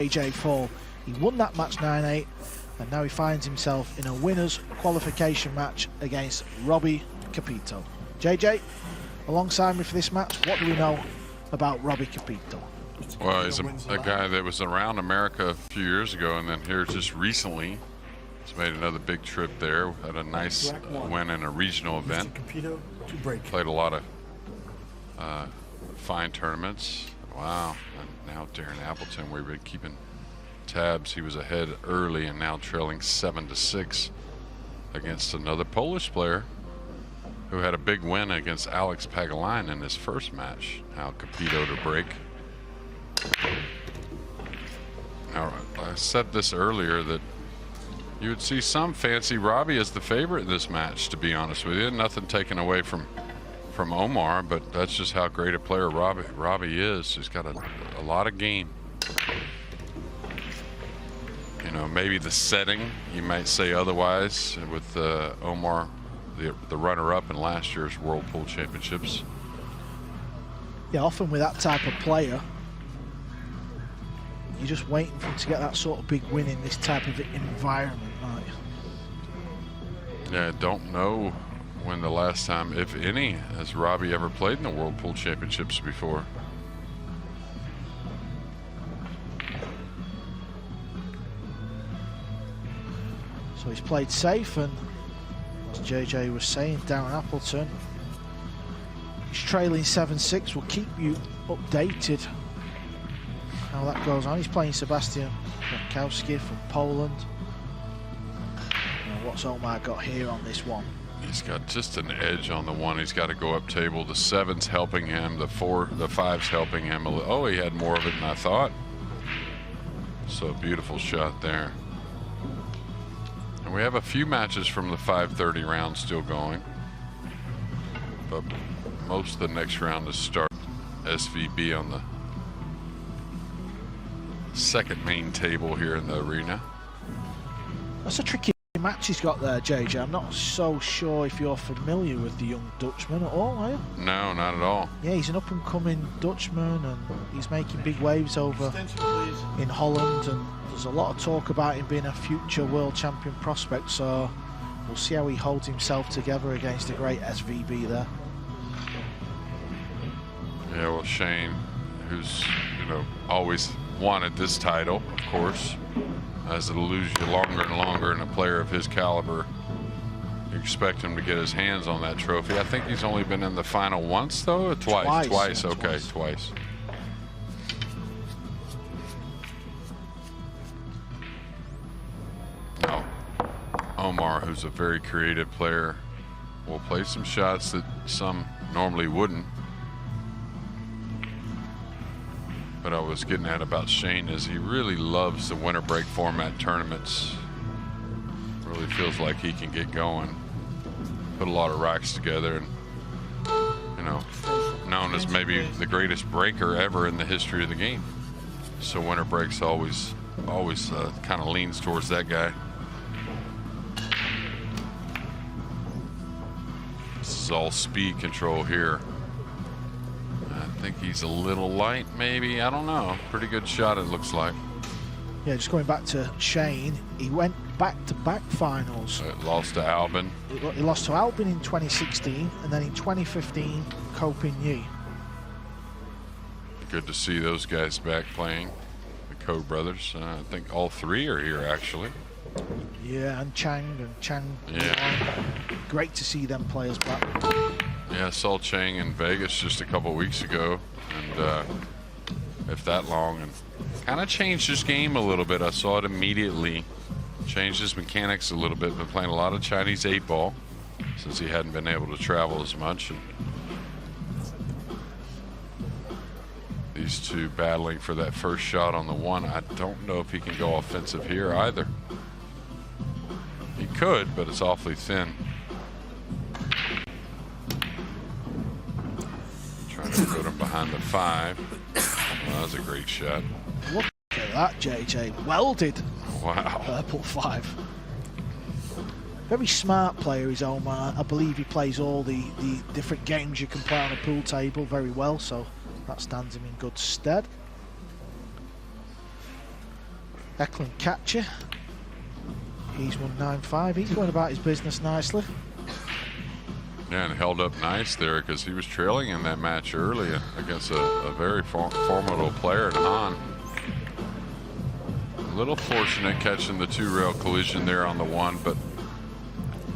JJ Fall. He won that match 9-8, and now he finds himself in a winner's qualification match against Robbie Capito. JJ, alongside me for this match, what do we know about Robbie Capito? Well, he's a guy that was around America a few years ago, and then here just recently he's made another big trip there. Had a nice win in a regional event. Played a lot of fine tournaments. Wow. And now Darren Appleton, we've been keeping tabs. He was ahead early and now trailing 7-6 against another Polish player who had a big win against Alex Pagulayan in his first match. Now Capito to break. Now, I said this earlier that you would see some fancy Robbie as the favorite in this match, to be honest with you. Nothing taken away from Omar, but that's just how great a player Robbie is. He's got a lot of game. You know, maybe the setting, you might say otherwise, with Omar, the runner-up in last year's World Pool Championships. Yeah, often with that type of player, you're just waiting for him to get that sort of big win in this type of environment, aren't you? Yeah, I don't know when the last time, if any, has Robbie ever played in the World Pool Championships before. So he's played safe, and as JJ was saying, Darren Appleton, he's trailing 7-6. We'll keep you updated how that goes on. He's playing Sebastian Jankowski from Poland. Now, what's Omar got here on this one? He's got just an edge on the one. He's got to go up table. The 7's helping him. The 5's helping him. Oh, he had more of it than I thought. So beautiful shot there. And we have a few matches from the 5:30 round still going, but most of the next round is start SVB on the second main table here in the arena. That's a tricky match he's got there, JJ. I'm not so sure if you're familiar with the young Dutchman at all, are you? No, not at all. Yeah, he's an up-and-coming Dutchman, and he's making big waves over in Holland, and there's a lot of talk about him being a future world champion prospect, so we'll see how he holds himself together against a great SVB there. Yeah, well, Shane, who's, you know, always wanted this title, of course, as it eludes you longer and longer, and a player of his caliber, you expect him to get his hands on that trophy. I think he's only been in the final once, though? Twice. Okay, twice. Now, Omar, who's a very creative player, will play some shots that some normally wouldn't. What I was getting at about Shane is he really loves the winter break format tournaments. Really feels like he can get going, put a lot of racks together, and, you know, known as maybe the greatest breaker ever in the history of the game. So winter breaks always kind of leans towards that guy. This is all speed control here. I think he's a little light, maybe. I don't know. Pretty good shot, it looks like. Yeah, just going back to Shane, he went back-to-back finals. Lost to Albin. He lost to Albin in 2016, and then in 2015, Kopin Yi. Good to see those guys back playing, the Code brothers. I think all three are here, actually. Yeah, and Chang. Yeah. Great to see them players back. Yeah, I saw Chang in Vegas just a couple weeks ago, and if that long, and kind of changed his game a little bit. I saw it immediately. Changed his mechanics a little bit. Been playing a lot of Chinese 8-ball since he hadn't been able to travel as much. And these two battling for that first shot on the one. I don't know if he can go offensive here either. He could, but it's awfully thin. Trying to put him behind the 5. Well, that was a great shot. Look at that, JJ. Welded. Wow. Purple 5. Very smart player is Omar. I believe he plays all the different games you can play on a pool table very well, so that stands him in good stead. Eklund catcher. He's won 9-5. He's going about his business nicely. Yeah, and held up nice there because he was trailing in that match early against a very formidable player in Han. A little fortunate catching the 2-rail collision there on the 1, but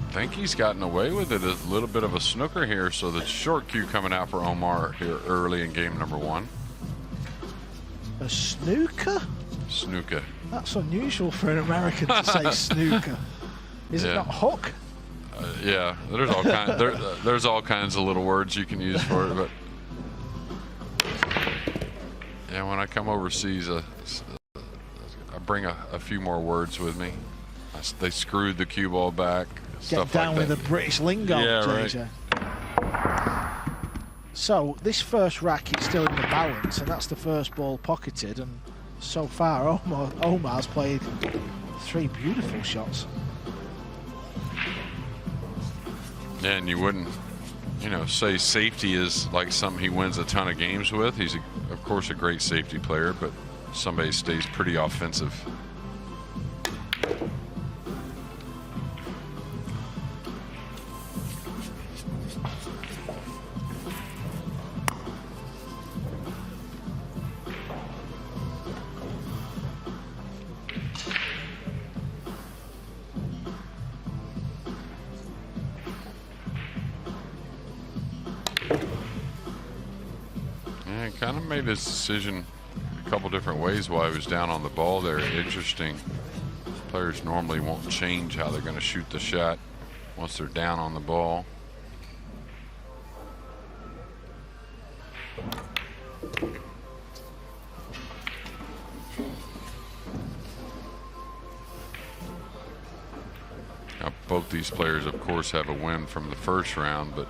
I think he's gotten away with it. A little bit of a snooker here, so the short cue coming out for Omar here early in game number 1. A snooker? Snooker. That's unusual for an American to say snooker. Is it not hook? Yeah, there's all kinds. There's all kinds of little words you can use for it, but yeah, when I come overseas, I bring a few more words with me. They screwed the cue ball back. Get down with the British lingo, yeah, JJ. Right. So this first racket still in the balance, and that's the first ball pocketed. And so far, Omar's played 3 beautiful shots. Yeah, and you wouldn't, say safety is like something he wins a ton of games with. He's, of course, a great safety player, but somebody stays pretty offensive. Kind of made his decision a couple different ways while he was down on the ball there. Interesting. Players normally won't change how they're going to shoot the shot once they're down on the ball. Now, both these players, of course, have a win from the first round, but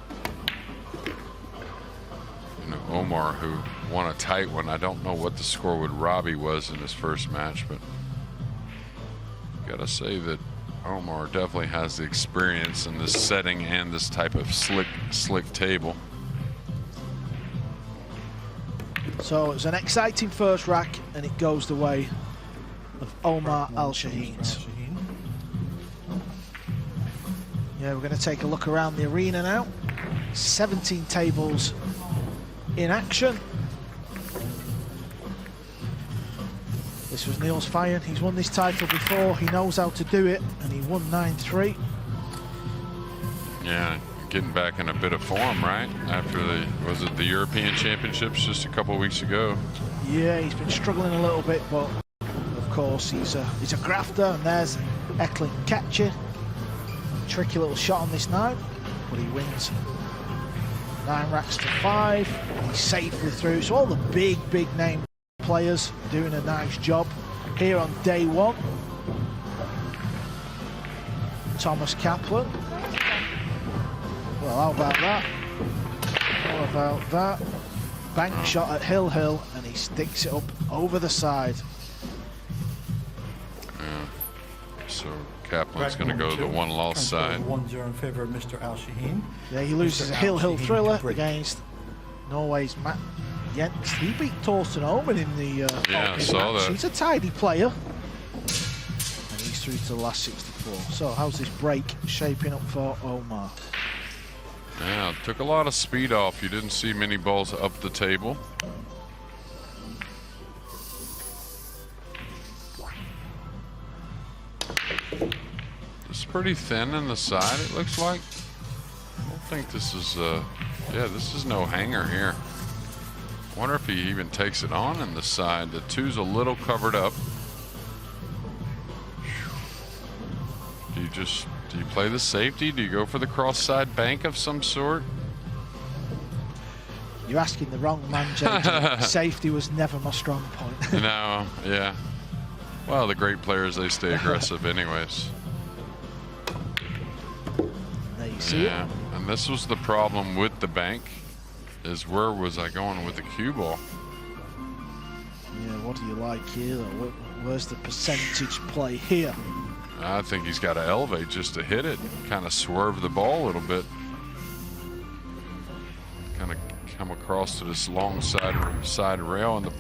Omar, who won a tight one. I don't know what the score with Robbie was in his first match, but gotta say that Omar definitely has the experience in this setting and this type of slick table. So it's an exciting first rack, and it goes the way of Omar Al Shaheen. Yeah, we're going to take a look around the arena now. 17 tables in action. This was Niels Feijen. He's won this title before. He knows how to do it, and he won 9-3. Yeah, getting back in a bit of form, right? After was it the European Championships just a couple weeks ago? Yeah, he's been struggling a little bit, but of course he's a grafter. And there's Eklund catcher. Tricky little shot on this night, but he wins 9 racks to 5. He's safely through. So all the big name players doing a nice job here on day 1. Thomas Kaplan. Well, how about that? How about that? Bank shot at Hill, and he sticks it up over the side. Yeah. So Kaplan's going to go to the 1-loss side. 1-0 in favor of Mr. Al Shaheen. Yeah, he loses a Hill thriller against Norway's Matt Jens. He beat Torsten Oman in the I saw that. He's a tidy player, and he's through to the last 64. So how's this break shaping up for Omar? Yeah, it took a lot of speed off. You didn't see many balls up the table. It's pretty thin in the side, it looks like. I don't think this is, yeah, this is no hanger here. I wonder if he even takes it on in the side. The 2's a little covered up. Do you play the safety? Do you go for the cross-side bank of some sort? You're asking the wrong man, JJ. Safety was never my strong point. No, yeah. Well, the great players, they stay aggressive anyways. There you see it. And this was the problem with the bank, is where was I going with the cue ball? Yeah, what do you like here? Where's the percentage play here? I think he's got to elevate just to hit it, kind of swerve the ball a little bit. Kind of come across to this long side rail, and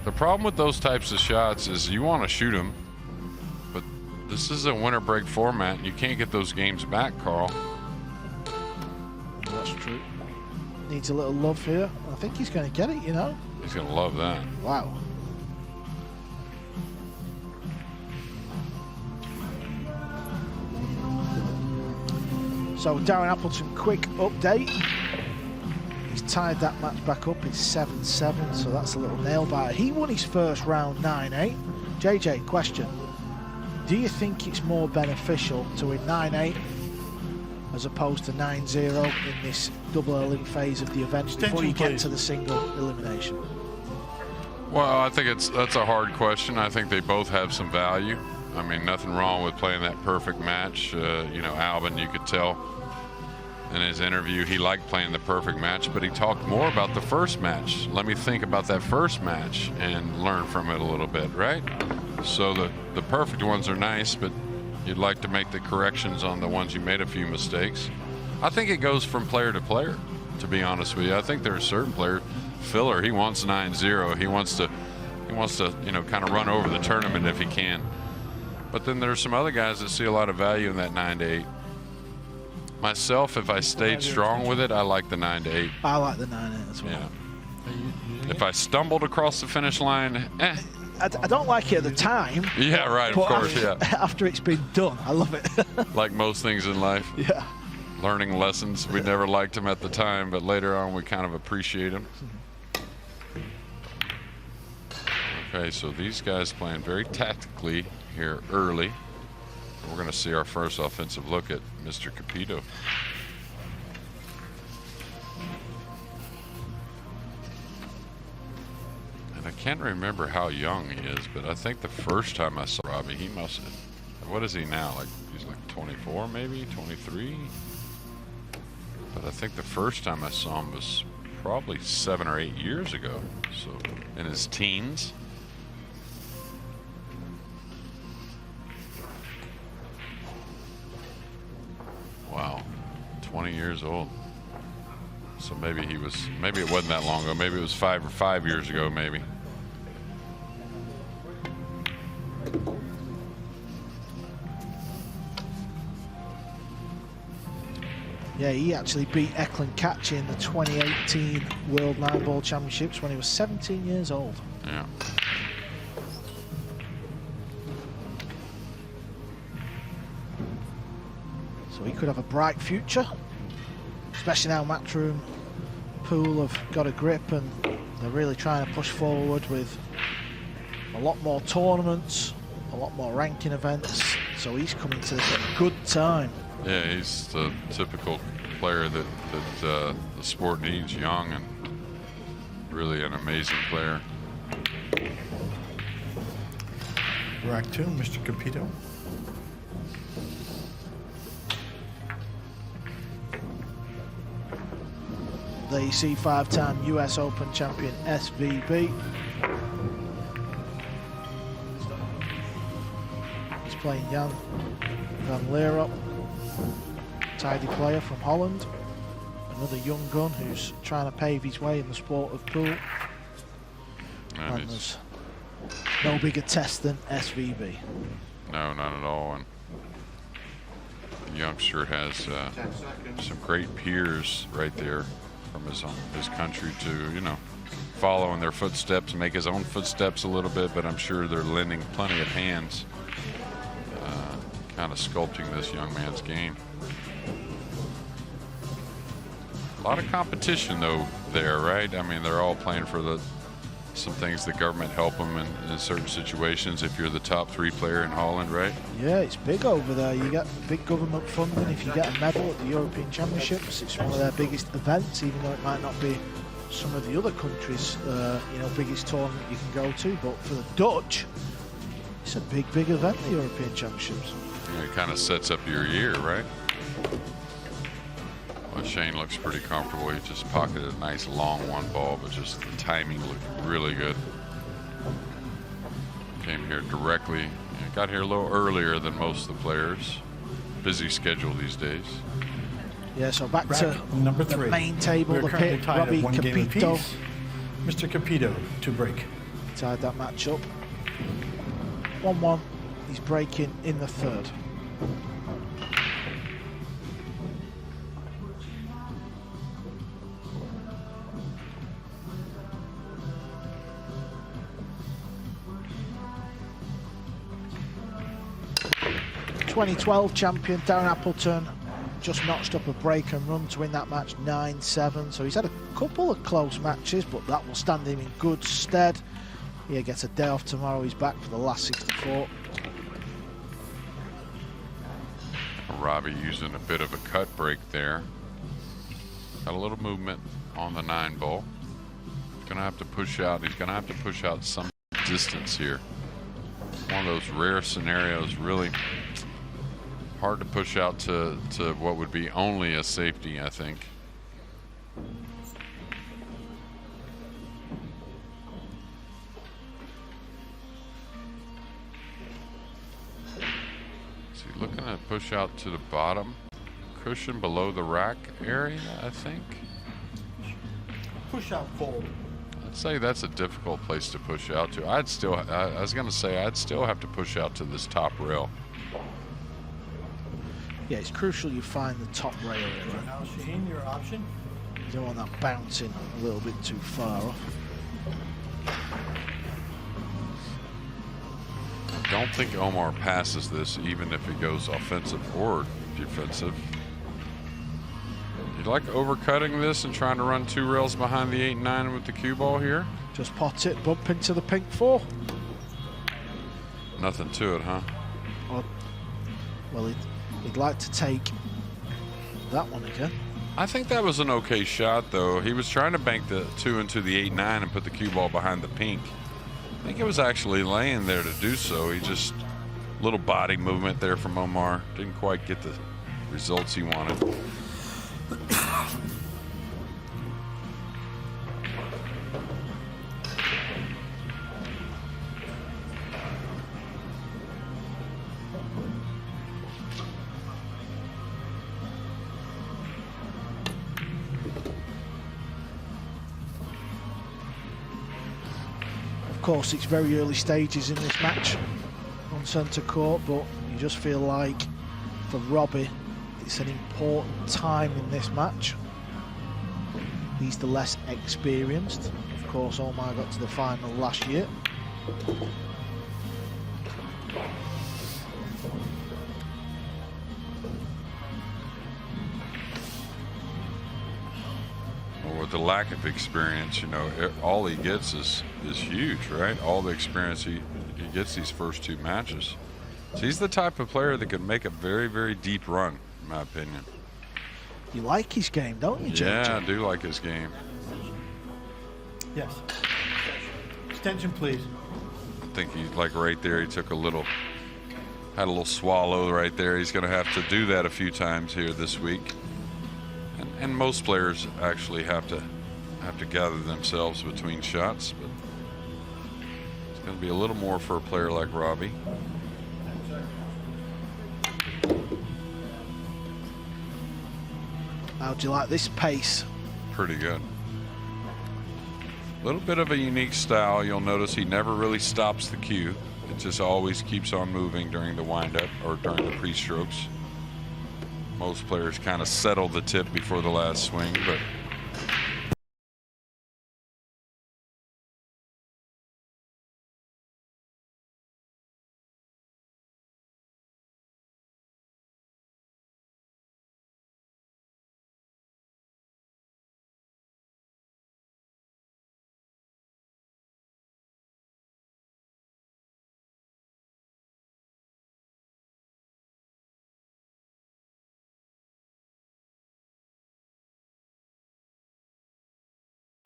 The problem with those types of shots is you want to shoot them, but this is a winter break format, and you can't get those games back, Carl. That's true. Needs a little love here. I think he's going to get it, you know. He's going to love that. Wow. So Darren Appleton, quick update. He's tied that match back up. It's 7-7, so that's a little nail biter. He won his first round 9-8. JJ, question. Do you think it's more beneficial to win 9-8 as opposed to 9-0 in this double elite phase of the event before you get to the single elimination? Well, I think that's a hard question. I think they both have some value. I mean, nothing wrong with playing that perfect match. You know, Albin, you could tell in his interview he liked playing the perfect match, but he talked more about the first match. Let me think about that first match and learn from it a little bit, right? So the perfect ones are nice, but you'd like to make the corrections on the ones you made a few mistakes. I think it goes from player to player, to be honest with you. I think there are certain players, Filler, he wants 9-0. He wants to, you know, kind of run over the tournament if he can. But then there's some other guys that see a lot of value in that 9-8. Myself, if I stayed strong with it, I like the 9-8. I like the 9-8 as well. Yeah. If I stumbled across the finish line, I don't like it at the time. Yeah, right, of course, yeah. After it's been done, I love it. Like most things in life. Yeah. Learning lessons. We never liked them at the time, but later on we kind of appreciate them. Okay, so these guys playing very tactically here early. We're going to see our first offensive look at Mr. Capito. And I can't remember how young he is, but I think the first time I saw Robbie, he must have, what is he now? Like, he's like 24 maybe, 23? But I think the first time I saw him was probably 7 or 8 years ago. So in his teens. Wow, 20 years old. So maybe it wasn't that long ago. Maybe it was 5 years ago, maybe. Yeah, he actually beat Eklund Catchy in the 2018 World 9-Ball Championships when he was 17 years old. Yeah. So he could have a bright future, especially now Matchroom Pool have got a grip and they're really trying to push forward with a lot more tournaments, a lot more ranking events. So he's coming to this at a good time. Yeah, he's the typical player that the sport needs, young and really an amazing player. Rack 2, Mr. Capito. There you see 5-time US Open champion SVB. He's playing Jan van Leerop, tidy player from Holland. Another young gun who's trying to pave his way in the sport of pool. And there's no bigger test than SVB. No, not at all. And the youngster has some great peers right there from his country to, you know, follow in their footsteps, make his own footsteps a little bit, but I'm sure they're lending plenty of hands, kind of sculpting this young man's game. A lot of competition though there, right? I mean, they're all playing for some things the government help them in certain situations if you're the top 3 player in Holland, right? Yeah, it's big over there. You get big government funding if you get a medal at the European Championships. It's one of their biggest events, even though it might not be some of the other countries' you know, biggest tournament you can go to. But for the Dutch, it's a big event, the European Championships. It kind of sets up your year, right? Well, Shane looks pretty comfortable. He just pocketed a nice long 1 ball, but just the timing looked really good. Came here directly. Got here a little earlier than most of the players. Busy schedule these days. Yeah, so back to number the 3. main table, We're the currently pit, tied at Robbie 1 game Capito. apiece. Mr. Capito to break. tied that match up. 1-1. He's breaking in the third. '12 champion Darren Appleton just notched up a break and run to win that match 9-7. So he's had a couple of close matches, but that will stand him in good stead. He gets a day off tomorrow. He's back for the last 64. Robbie using a bit of a cut break there. Got a little movement on the 9 ball. He's gonna have to push out. He's gonna have to push out some distance here. One of those rare scenarios, really hard to push out to what would be only a safety, I think. Is he looking to push out to the bottom cushion below the rack area, I think? Push out fold. I'd say that's a difficult place to push out to. I was gonna say I'd still have to push out to this top rail. Yeah, it's crucial you find the top rail here. Omar Al Shaheen, your option. You don't want that bouncing a little bit too far off. I don't think Omar passes this, even if he goes offensive or defensive. You like overcutting this and trying to run 2 rails behind the 8-9 with the cue ball here? Just pot it, bump into the pink 4. Nothing to it, huh? Well, he'd like to take that one again. I think that was an okay shot, though. He was trying to bank the 2 into the 8-9 and put the cue ball behind the pink. I think it was actually laying there to do so. He just, little body movement there from Omar. Didn't quite get the results he wanted. Of course, it's very early stages in this match on centre court, but you just feel like for Robbie, it's an important time in this match. He's the less experienced. Of course, Omar got to the final last year. With the lack of experience, you know, all he gets is huge, right? All the experience he gets these first 2 matches. So he's the type of player that can make a very, very deep run, in my opinion. You like his game, don't you, JJ? Yeah, I do like his game. Yes. Extension, please. I think he, like right there, he took had a little swallow right there. He's going to have to do that a few times here this week. And most players actually have to gather themselves between shots, but it's going to be a little more for a player like Robbie. How do you like this pace? Pretty good. A little bit of a unique style. You'll notice he never really stops the cue. It just always keeps on moving during the windup or during the pre-strokes. Most players kind of settle the tip before the last swing, but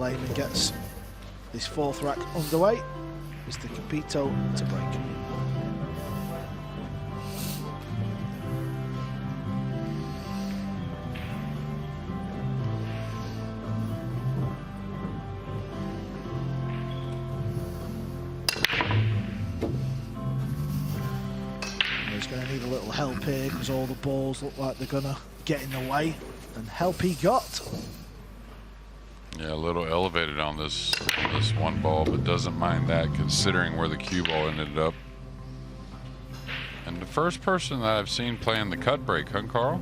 Lehman gets this 4th rack underway. Mr. Capito to break. He's going to need a little help here because all the balls look like they're going to get in the way, and help he got. Yeah, a little elevated on this one ball, but doesn't mind that considering where the cue ball ended up. And the first person that I've seen playing the cut break, huh, Carl?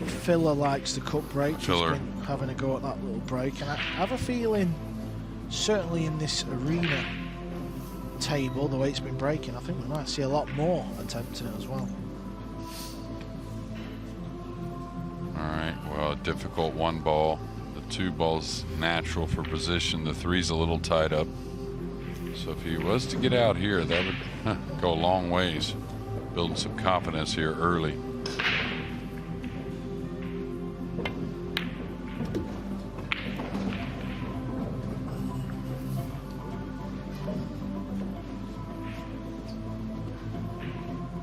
Filler likes the cut break. Filler. He's been having a go at that little break, and I have a feeling, certainly in this arena table, the way it's been breaking, I think we might see a lot more attempting it as well. All right, well, a difficult one ball. The two ball's natural for position. The three's a little tied up. So if he was to get out here, that would go a long ways. Building some confidence here early.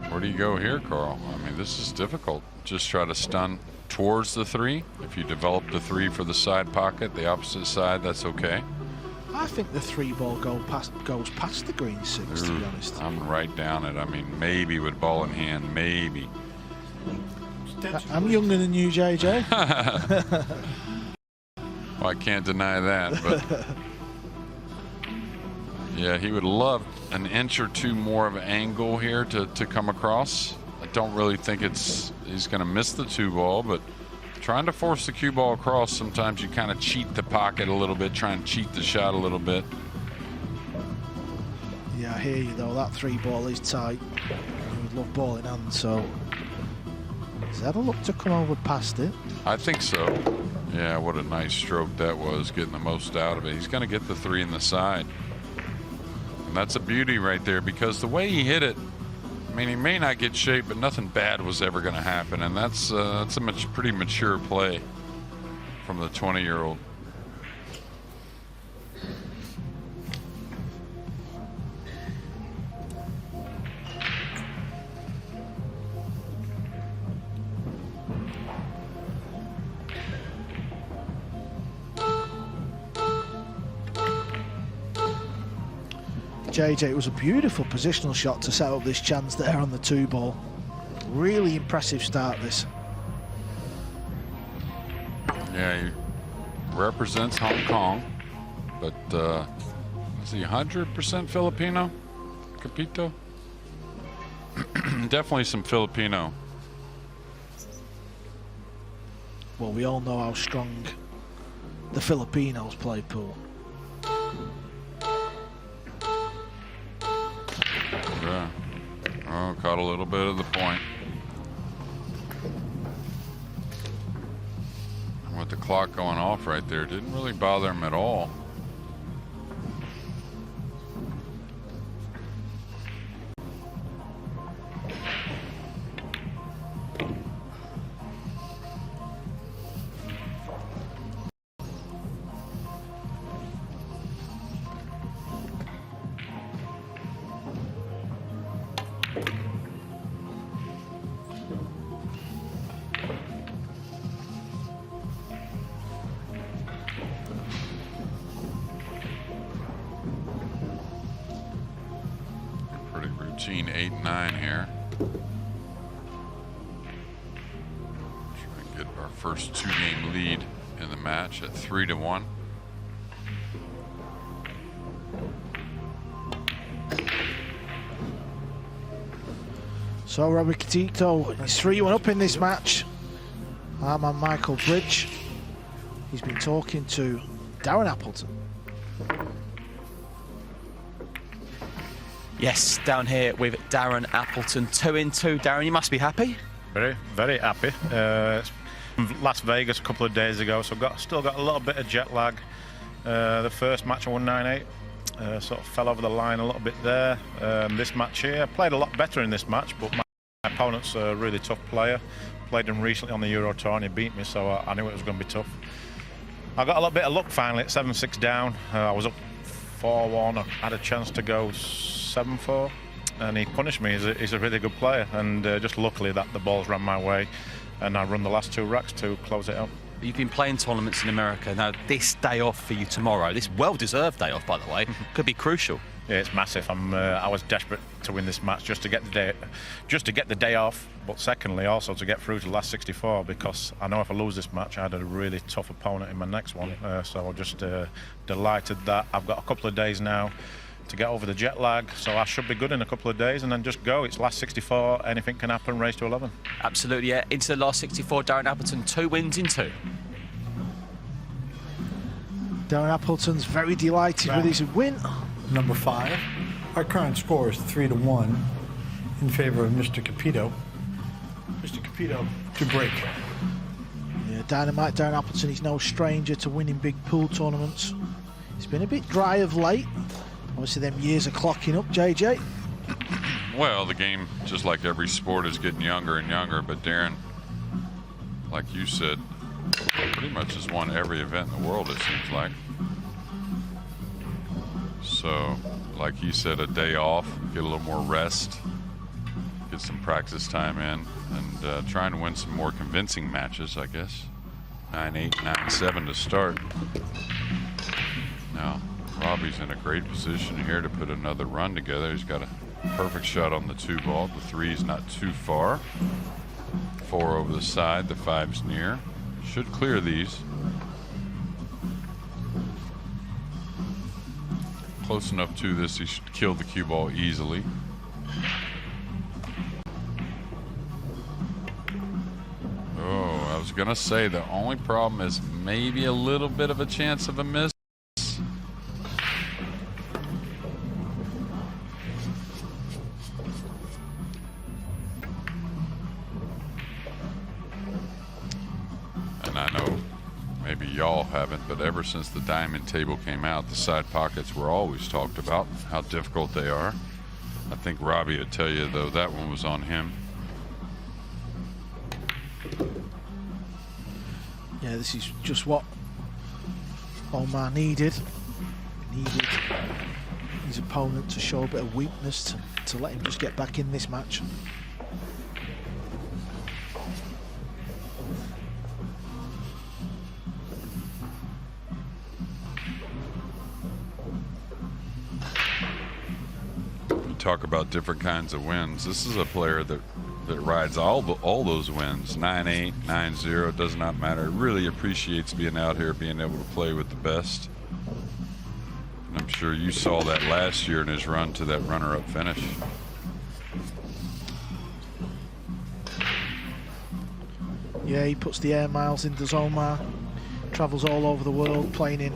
Where do you go here, Carl? I mean, this is difficult. Just try to stun towards the three. If you develop the three for the side pocket, the opposite side, that's okay. I think the three ball goes past the green six, to be honest. I'm right down it. I mean, maybe with ball in hand, maybe. I'm younger than you, JJ. Well, I can't deny that, but yeah, he would love an inch or two more of an angle here to come across. I don't really think he's going to miss the two ball, but trying to force the cue ball across, sometimes you kind of cheat the pocket a little bit, try and cheat the shot a little bit. Yeah, I hear you though, that three ball is tight. You would love ball in hand, so is that a look to come over past it? I think so. Yeah, what a nice stroke that was, getting the most out of it. He's going to get the three in the side. And that's a beauty right there, because the way he hit it, I mean, he may not get shape, but nothing bad was ever going to happen, and that's a pretty mature play from the 20-year-old. JJ, it was a beautiful positional shot to set up this chance there on the two ball. Really impressive start, this. Yeah, he represents Hong Kong, but is he 100% Filipino? Capito? Definitely some Filipino. Well, we all know how strong the Filipinos play pool. Yeah. Oh, caught a little bit of the point. And with the clock going off right there, didn't really bother him at all. Routine 8-9 here. Try and get our first two-game lead in the match at 3-1. So Robbie Capito is 3-1 up in this match. Our man Michael Bridge, he's been talking to Darren Appleton. Yes, down here with Darren Appleton, 2-2. Darren, you must be happy. Very, very happy. It's Las Vegas a couple of days ago, so still got a little bit of jet lag. The first match I won 9-8, sort of fell over the line a little bit there. This match here, I played a lot better in this match, but my opponent's a really tough player. Played him recently on the Euro Tour and he beat me, so I knew it was going to be tough. I got a little bit of luck finally at 7-6 down. I was up 4-1, I had a chance to go 7-4, and he punished me. He's a really good player, and just luckily that the balls ran my way, and I run the last two racks to close it up. You've been playing tournaments in America. Now, this day off for you tomorrow, this well-deserved day off, by the way, could be crucial. Yeah, it's massive. I was desperate to win this match just to get the day off, but secondly also to get through to the last 64, because I know if I lose this match I had a really tough opponent in my next one. So I'm just delighted that I've got a couple of days now to get over the jet lag, so I should be good in a couple of days and then just go. It's last 64, anything can happen, race to 11. Absolutely, yeah. Into the last 64, Darren Appleton, 2 wins in 2. Darren Appleton's very delighted with his win. Number 5. Our current score is 3-1 in favor of Mr. Capito. Mr. Capito to break. Yeah, Dynamite Darren Appleton is no stranger to winning big pool tournaments. He's been a bit dry of late. Obviously, them years are clocking up, JJ. Well, the game, just like every sport, is getting younger and younger. But Darren, like you said, pretty much has won every event in the world, it seems like. So, like he said, a day off, get a little more rest, get some practice time in, and trying to win some more convincing matches, I guess. 9-8, 9-7 to start. Now, Robbie's in a great position here to put another run together. He's got a perfect shot on the 2 ball. The 3's not too far. 4 over the side, the 5's near. Should clear these. Close enough to this, he should kill the cue ball easily. Oh, I was gonna say the only problem is maybe a little bit of a chance of a miss. And I know maybe y'all haven't, but ever since the diamond table came out, the side pockets were always talked about, how difficult they are. I think Robbie would tell you, though, that one was on him. Yeah, this is just what Omar needed. Needed his opponent to show a bit of weakness to let him just get back in this match. Talk about different kinds of wins. This is a player that rides all those wins. 9-8, 9-0, does not matter. Really appreciates being out here, being able to play with the best. And I'm sure you saw that last year in his run to that runner-up finish. Yeah, he puts the air miles in, does Omar. Travels all over the world, playing in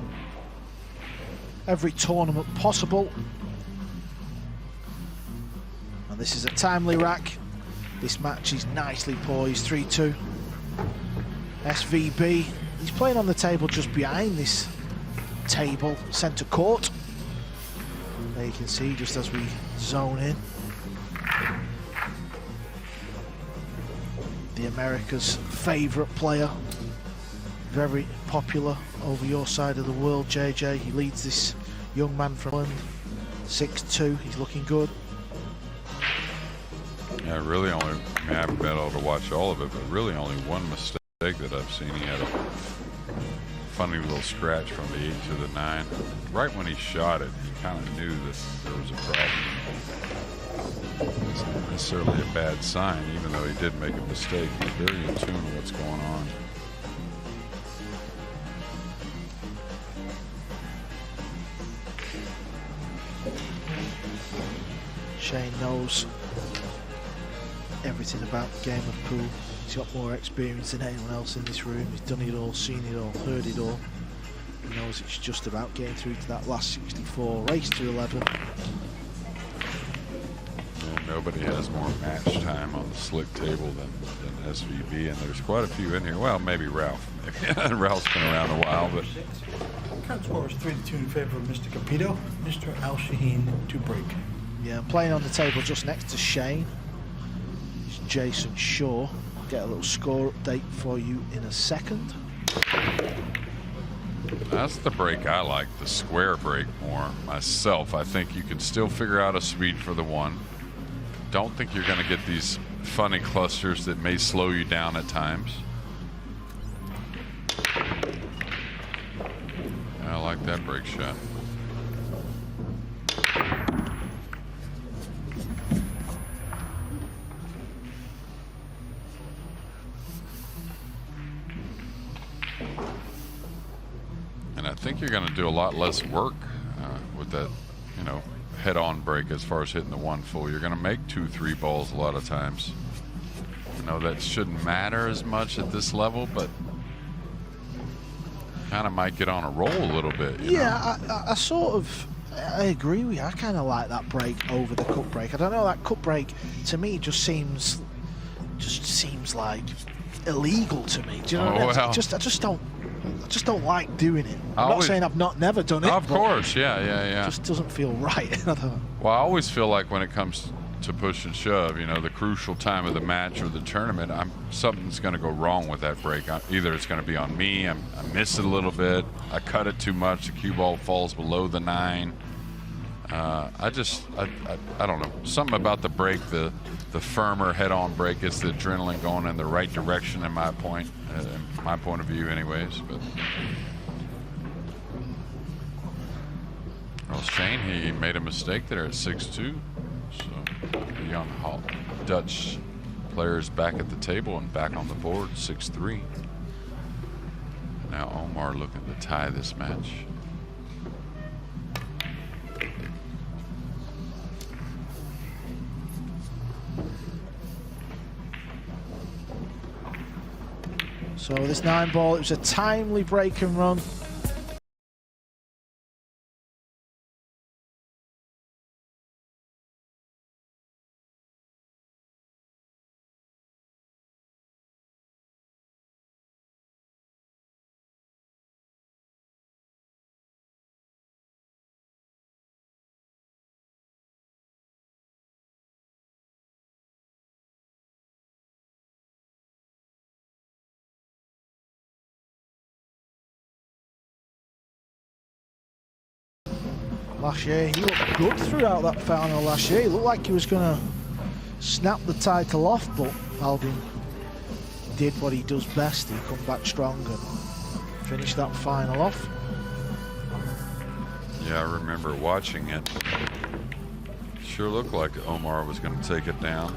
every tournament possible. And this is a timely rack. This match is nicely poised, 3-2. SVB, he's playing on the table just behind this table, centre court. There you can see, just as we zone in, the America's favourite player. Very popular over your side of the world, JJ. He leads this young man from England, 6-2, he's looking good. Yeah, really only, I mean, I haven't been able to watch all of it, but really only one mistake that I've seen. He had a funny little scratch from the 8 to the 9. Right when he shot it, he kind of knew that there was a problem. It's not necessarily a bad sign, even though he did make a mistake. He's very in tune with what's going on. Shane knows everything about the game of pool. He's got more experience than anyone else in this room. He's done it all, seen it all, heard it all. He knows it's just about getting through to that last 64, race to 11. Yeah, nobody has more match time on the slick table than SVB, and there's quite a few in here. Well, maybe Ralph. Maybe. Ralph's been around a while, but Current score is 3-2 in favor of Mr. Capito. Mr. Al Shaheen to break. Yeah, I'm playing on the table just next to Shane. It's Jason Shaw. I'll get a little score update for you in a second. that's the break I like, the square break more. Myself, I think you can still figure out a speed for the 1. Don't think you're going to get these funny clusters that may slow you down at times. I like that break shot. you're going to do a lot less work with that, you know, head-on break as far as hitting the 1 full. You're going to make 2-3 balls a lot of times. I know that shouldn't matter as much at this level, but kind of might get on a roll a little bit. You know? I agree with you. I kind of like that break over the cut break. I don't know, that cut break to me just seems like illegal to me. Do you know what I mean? I just don't like doing it. I'm not saying I've never done it. Of course, yeah. It just doesn't feel right. Well, I always feel like when it comes to push and shove, you know, the crucial time of the match or the tournament, something's going to go wrong with that break. Either it's going to be on me, I miss it a little bit, I cut it too much, the cue ball falls below the 9. I don't know. Something about the break, the firmer head-on break, gets the adrenaline going in the right direction in my point of view anyways. But well, Shane, he made a mistake there at 6-2. So the young Dutch players back at the table and back on the board, 6-3. Now Omar looking to tie this match. So this 9 ball, it was a timely break and run. Last year, he looked good throughout that final last year. He looked like he was going to snap the title off, but Albin did what he does best. He come back strong and finished that final off. Yeah, I remember watching it. Sure looked like Omar was going to take it down.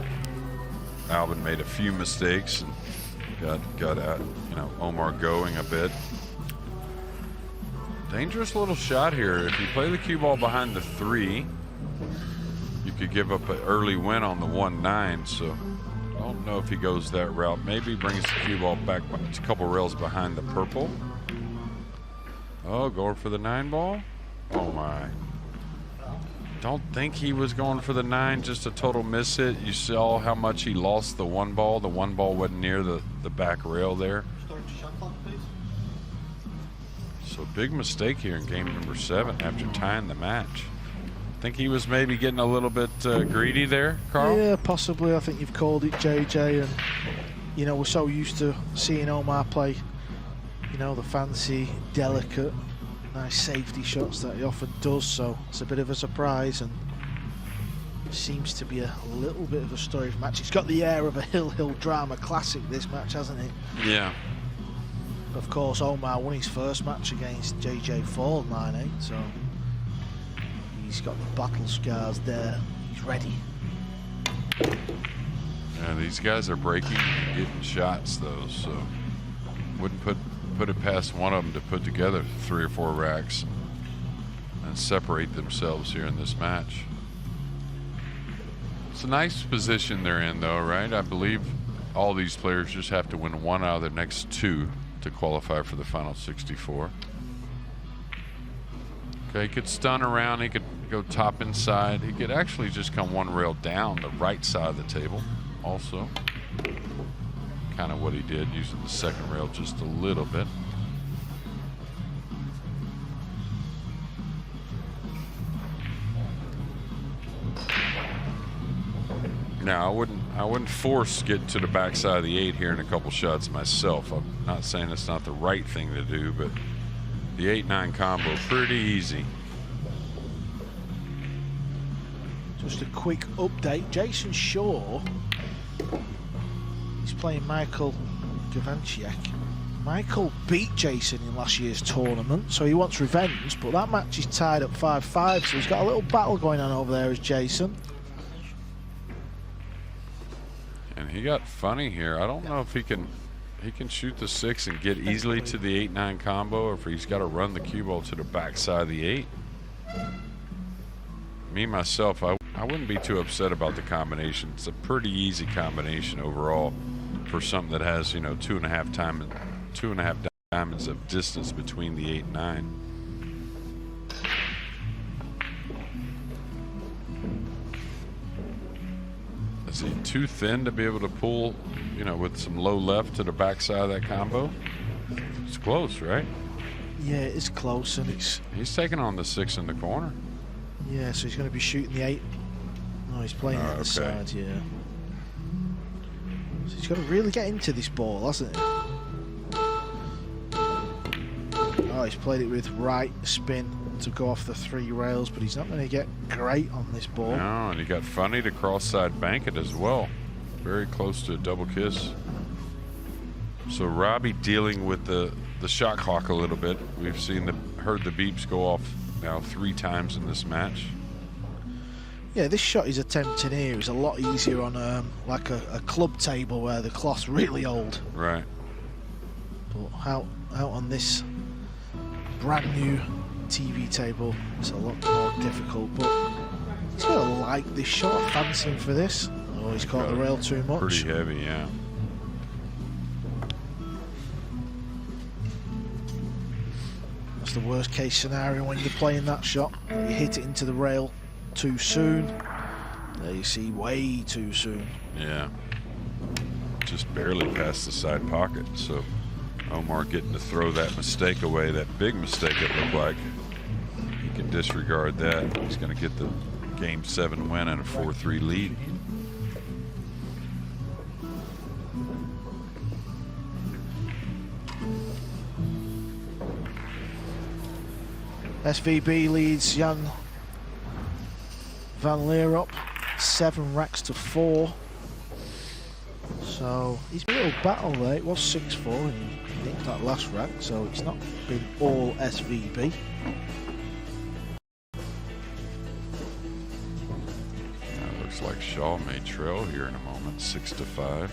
Albin made a few mistakes and got out, you know, Omar going a bit. Dangerous little shot here. If you play the cue ball behind the 3, you could give up an early win on the 1-9. So I don't know if he goes that route. Maybe he brings the cue ball back a couple rails behind the purple. Oh, going for the 9 ball. Oh my. Don't think he was going for the 9, just a total miss hit. You saw how much he lost the 1 ball. The 1 ball wasn't near the back rail there. So big mistake here in game number 7 after tying the match. Think he was maybe getting a little bit greedy there, Carl? Yeah, possibly. I think you've called it, JJ. And, you know, we're so used to seeing Omar play, you know, the fancy, delicate, nice safety shots that he often does. So it's a bit of a surprise and seems to be a little bit of a storage match. It's got the air of a Hill drama classic, this match, hasn't it? Yeah. Of course, Omar won his first match against JJ Fall 9-8, so he's got the battle scars there. He's ready. Yeah, these guys are breaking and getting shots though, so wouldn't put it past one of them to put together 3 or 4 racks and separate themselves here in this match. It's a nice position they're in though, right? I believe all these players just have to win 1 out of their next 2 to qualify for the final 64. Okay, he could stun around, he could go top inside, he could actually just come 1 rail down the right side of the table also. Kind of what he did, using the 2nd rail just a little bit. Now I wouldn't force get to the backside of the 8 here in a couple shots myself. I'm not saying it's not the right thing to do, but the 8-9 combo pretty easy. Just a quick update. Jason Shaw, he's playing Michael Gavanciak. Michael beat Jason in last year's tournament, so he wants revenge, but that match is tied at 5-5, so he's got a little battle going on over there as Jason. And he got funny here. I don't know if he he can shoot the 6 and get easily to the 8-9 combo, or if he's got to run the cue ball to the backside of the 8. Me, myself, I wouldn't be too upset about the combination. It's a pretty easy combination overall for something that has, you know, 2.5 diamonds of distance between the 8 and 9. Is he too thin to be able to pull, you know, with some low left to the backside of that combo? It's close, right? Yeah, it's close, and he's taking on the 6 in the corner. Yeah, so he's going to be shooting the 8. No, he's playing it on the side, yeah. So he's got to really get into this ball, hasn't he? Oh, he's played it with right spin to go off the 3 rails, but he's not going to get great on this ball. No, and he got funny to cross-side bank it as well. Very close to a double kiss. So Robbie dealing with the shot clock a little bit. We've heard the beeps go off now 3 times in this match. Yeah, this shot he's attempting here is a lot easier on like a club table where the cloth's really old. Right. But out on this brand new TV table, it's a lot more difficult. But he's got to like this shot, fancy him for this. Oh, he's caught the rail too much. Pretty heavy, yeah. That's the worst case scenario when you're playing that shot. You hit it into the rail too soon. There you see, way too soon. Yeah. Just barely past the side pocket. So Omar getting to throw that mistake away, that big mistake it looked like. He can disregard that. He's going to get the Game 7 win and a 4-3 lead. SVB leads Jan Van Leer up 7 racks to 4. So he's been a little battle there. It was 6-4 and he nicked that last rack, so it's not been all SVB. Looks like Shaw may trail here in a moment, 6-5.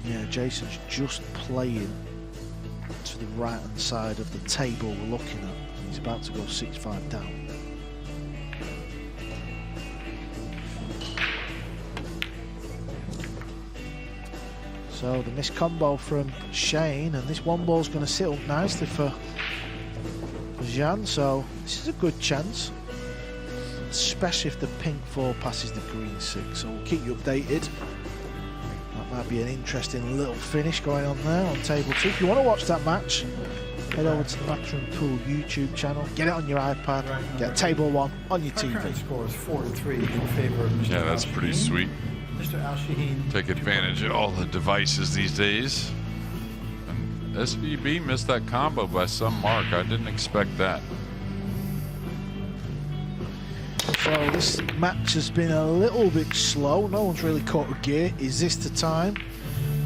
Yeah, Jason's just playing to the right hand side of the table we're looking at. He's about to go 6-5 down. So the missed combo from Shane, and this one ball's going to sit up nicely for Jan, so this is a good chance, especially if the pink 4 passes the green 6. So we'll keep you updated. That might be an interesting little finish going on there on table 2. If you want to watch that match, head over to the Matchroom Pool YouTube channel, get it on your iPad, get table 1 on your TV. Current score is 4-3 in favor of Mr. Yeah, that's pretty sweet. Mr. Al Shaheen. Take advantage of all the devices these days. And SVB missed that combo by some mark. I didn't expect that. So this match has been a little bit slow. No one's really caught a gear. Is this the time?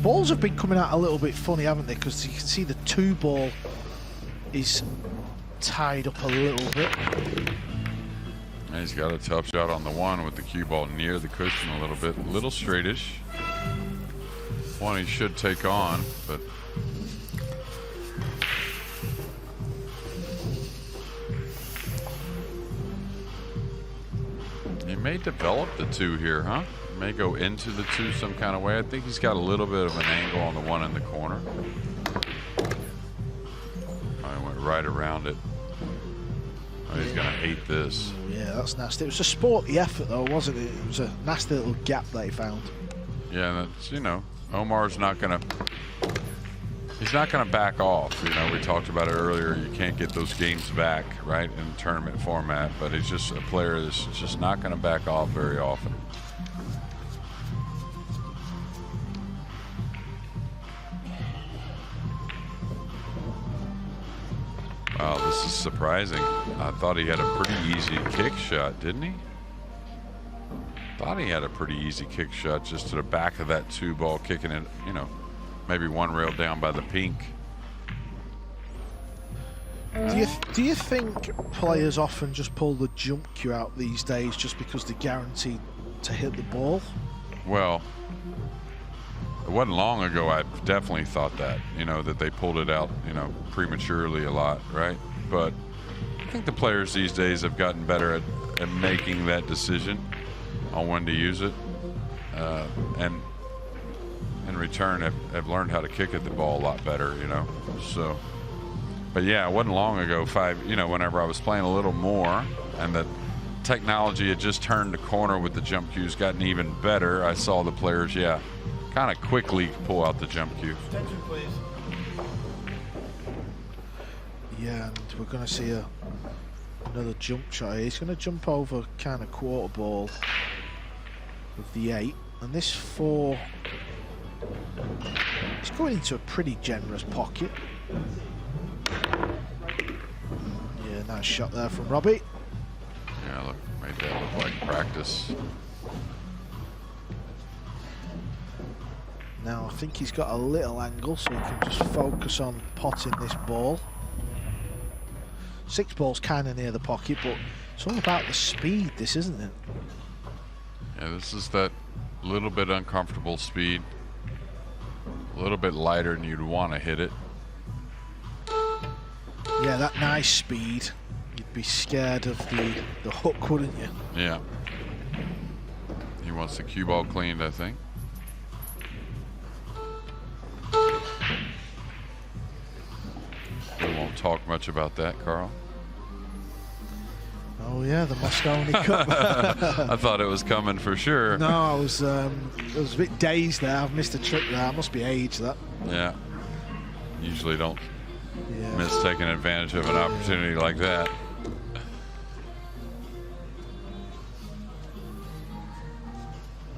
Balls have been coming out a little bit funny, haven't they? Because you can see the 2 ball is tied up a little bit. And he's got a tough shot on the 1 with the cue ball near the cushion a little bit. A little straightish. One he should take on, but he may develop the 2 here, huh? He may go into the 2 some kind of way. I think he's got a little bit of an angle on the 1 in the corner. I went right around it. Oh, he's going to hate this. Yeah, that's nasty. It was a sporty effort though, wasn't it? It was a nasty little gap that he found. Yeah, that's, you know, Omar's not going to, he's not going to back off. You know, we talked about it earlier. You can't get those games back, right, in tournament format, but he's just a player that's just not going to back off very often. Wow, this is surprising. I thought he had a pretty easy kick shot, didn't he? Thought he had a pretty easy kick shot just to the back of that 2 ball, kicking it, you know, maybe 1 rail down by the pink. Do you think players often just pull the jump cue out these days just because they're guaranteed to hit the ball? Well, it wasn't long ago I definitely thought that, you know, that they pulled it out, you know, prematurely a lot, right? But I think the players these days have gotten better at making that decision on when to use it, and in return have learned how to kick at the ball a lot better, you know. So, but yeah, it wasn't long ago, you know, whenever I was playing a little more and the technology had just turned the corner with the jump cues, gotten even better, I saw the players, yeah, kind of quickly pull out the jump cue. Attention, please. Yeah, and we're going to see another jump shot here. He's going to jump over kind of quarter ball with the 8, and this 4, it's going into a pretty generous pocket. Yeah, nice shot there from Robbie. Yeah, look, made that look like practice. Now I think he's got a little angle, so he can just focus on potting this ball. 6 ball's kind of near the pocket, but it's all about the speed, this, isn't it? Yeah, this is that little bit uncomfortable speed, a little bit lighter than you'd want to hit it. Yeah, that nice speed. You'd be scared of the hook, wouldn't you? Yeah. He wants the cue ball cleaned, I think. We won't talk much about that, Carl. Oh yeah, the Moscone Cup. I thought it was coming for sure. No, I was a bit dazed there. I've missed a trick there. It must be age, that. Yeah. Usually don't miss taking advantage of an opportunity like that.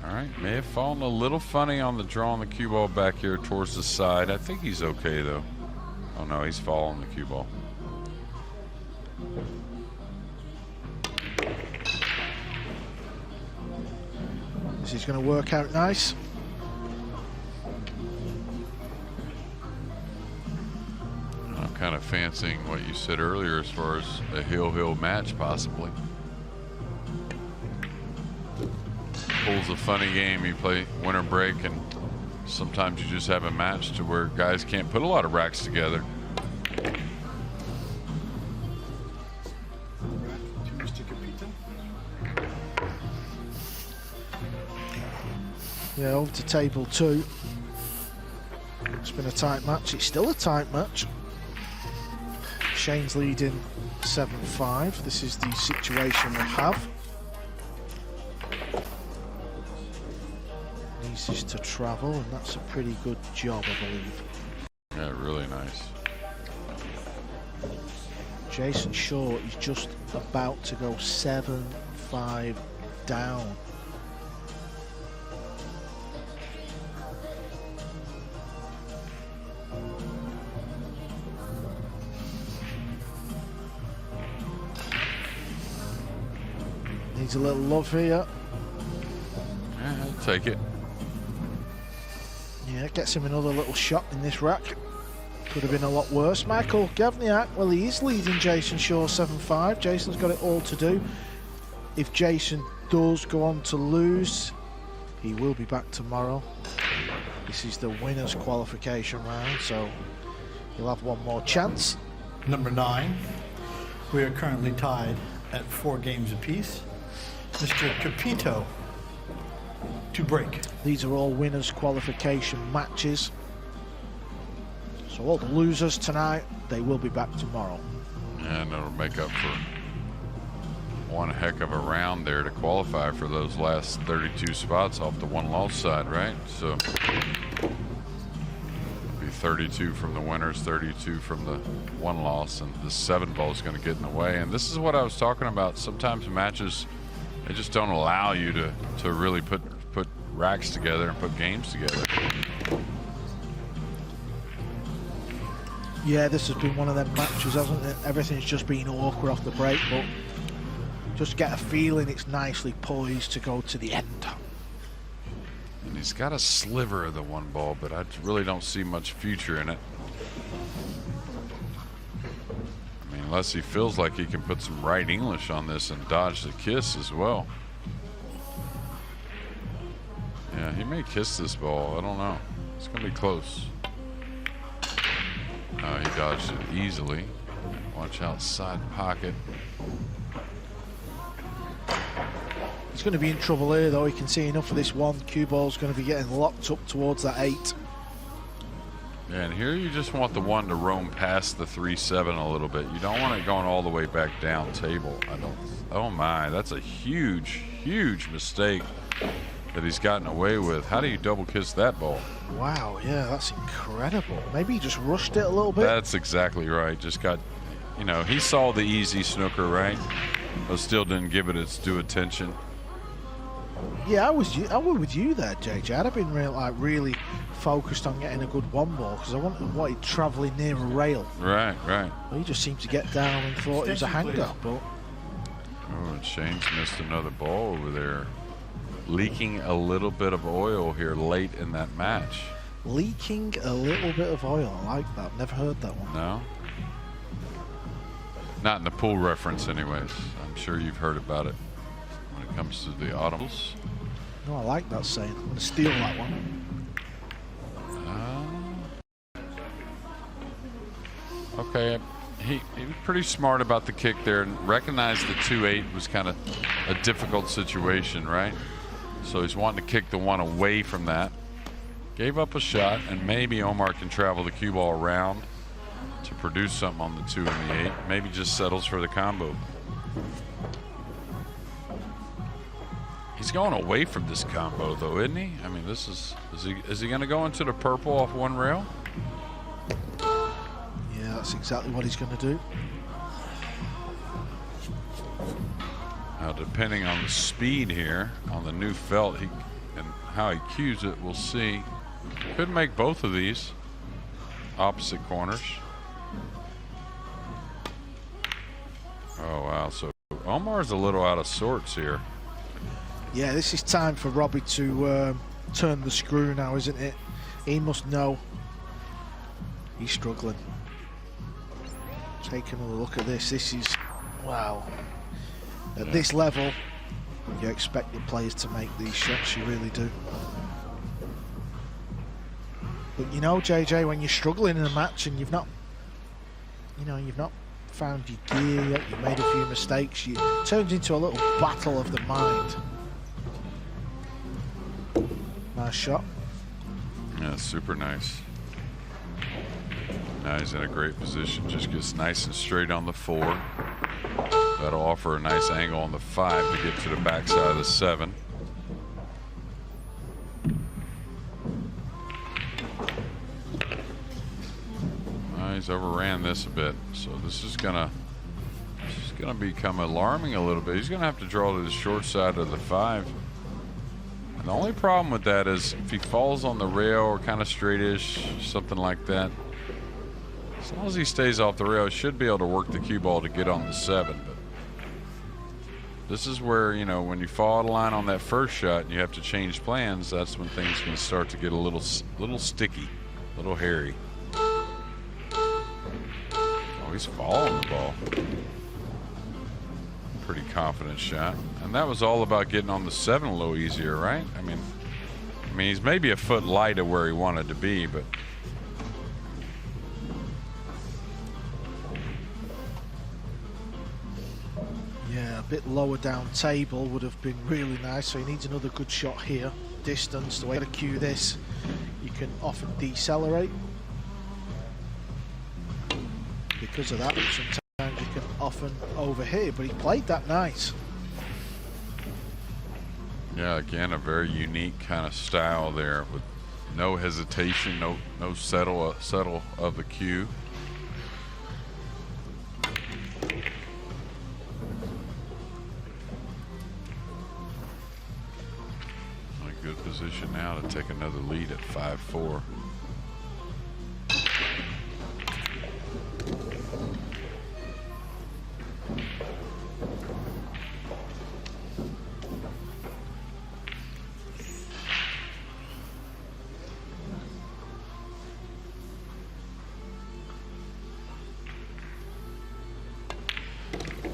All right, may have fallen a little funny on the drawing the cue ball back here towards the side. I think he's okay though. Oh no, he's following the cue ball. This is going to work out nice. I'm kind of fancying what you said earlier as far as a hill-hill match possibly. Pool's a funny game. You play winter break and sometimes you just have a match to where guys can't put a lot of racks together. Yeah, over to table 2. It's been a tight match. It's still a tight match. Shane's leading 7-5. This is the situation we have. Needs this to travel, and that's a pretty good job, I believe. Yeah, really nice. Jason Shaw is just about to go 7-5 down. Needs a little love here. Yeah, I'll take it. Yeah, gets him another little shot in this rack. Could have been a lot worse. Michael Gavniak, well, he is leading Jason Shaw 7-5. Jason's got it all to do. If Jason does go on to lose, he will be back tomorrow. This is the winner's qualification round, so he'll have one more chance. Number 9, we are currently tied at 4 games apiece. Mr. Capito to break. These are all winners qualification matches. So all the losers tonight, they will be back tomorrow. Yeah, and it'll make up for one heck of a round there to qualify for those last 32 spots off the one loss side, right? So it'll be 32 from the winners, 32 from the one loss, and the 7 ball is going to get in the way. And this is what I was talking about. Sometimes matches, they just don't allow you to really put racks together and put games together. Yeah, this has been one of them matches, hasn't it? Everything's just been awkward off the break, but just get a feeling it's nicely poised to go to the end. And he's got a sliver of the one ball, but I really don't see much future in it. I mean, unless he feels like he can put some right English on this and dodge the kiss as well. Yeah, he may kiss this ball. I don't know. It's going to be close. He dodged it easily. Watch out, side pocket. He's going to be in trouble here, though. He can see enough of this one. Cue ball's going to be getting locked up towards that 8. Yeah, and here you just want the 1 to roam past the 3-7 a little bit. You don't want it going all the way back down table. Oh my, that's a huge, huge mistake that he's gotten away with. How do you double kiss that ball? Wow, yeah, that's incredible. Maybe he just rushed it a little bit. That's exactly right. Just got, he saw the easy snooker, right? But still didn't give it its due attention. Yeah, I was with you there, JJ. I'd have been really focused on getting a good 1 ball because I wanted travelling near a rail. Right. Well, he just seemed to get down and thought it was a hanger. But and Shane's missed another ball over there. Leaking a little bit of oil here late in that match. Leaking a little bit of oil. I like that. Never heard that one. No? Not in the pool reference anyways. I'm sure you've heard about it when it comes to the automobils. No, I like that saying. I'm going to steal that one. Okay, he was pretty smart about the kick there and recognized the 2-8 was kind of a difficult situation, right? So he's wanting to kick the 1 away from that. Gave up a shot, and maybe Omar can travel the cue ball around to produce something on the 2 and the 8. Maybe just settles for the combo. He's going away from this combo, though, isn't he? I mean, this is he going to go into the purple off 1 rail? Yeah, that's exactly what he's going to do. Now, depending on the speed here, on the new felt, and how he cues it, we'll see. Could make both of these opposite corners. Oh, wow. So Omar's a little out of sorts here. Yeah, this is time for Robbie to turn the screw now, isn't it? He must know he's struggling. Take another look at this. This is, wow. At this level, you expect the players to make these shots. You really do. But you know, JJ, when you're struggling in a match and you've not found your gear yet, you've made a few mistakes, it turns into a little battle of the mind. Nice shot. Yeah, super nice. Now he's in a great position. Just gets nice and straight on the 4. That'll offer a nice angle on the 5 to get to the backside of the 7. He's overran this a bit, so this is gonna become alarming a little bit. He's gonna have to draw to the short side of the 5. And the only problem with that is if he falls on the rail or kind of straightish, something like that, as long as he stays off the rail, he should be able to work the cue ball to get on the 7. But this is where, when you fall out of line on that first shot and you have to change plans, that's when things can start to get a little sticky, a little hairy. Oh, he's following the ball. Pretty confident shot. And that was all about getting on the 7 a little easier, right? I mean, he's maybe a foot light of where he wanted to be, but Yeah, a bit lower down table would have been really nice. So he needs another good shot here. Distance, the way to cue this, you can often decelerate. Because of that, sometimes you can often overhit, but he played that nice. yeah, again, a very unique kind of style there with no hesitation, no settle of the cue. A good position now to take another lead at 5-4.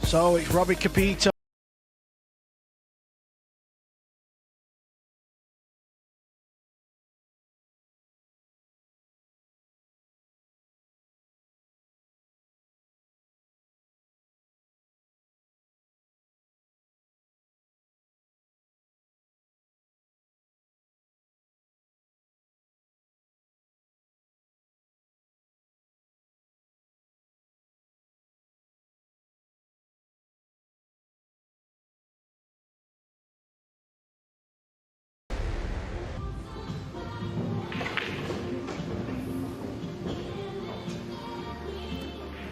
So it's Robbie Capito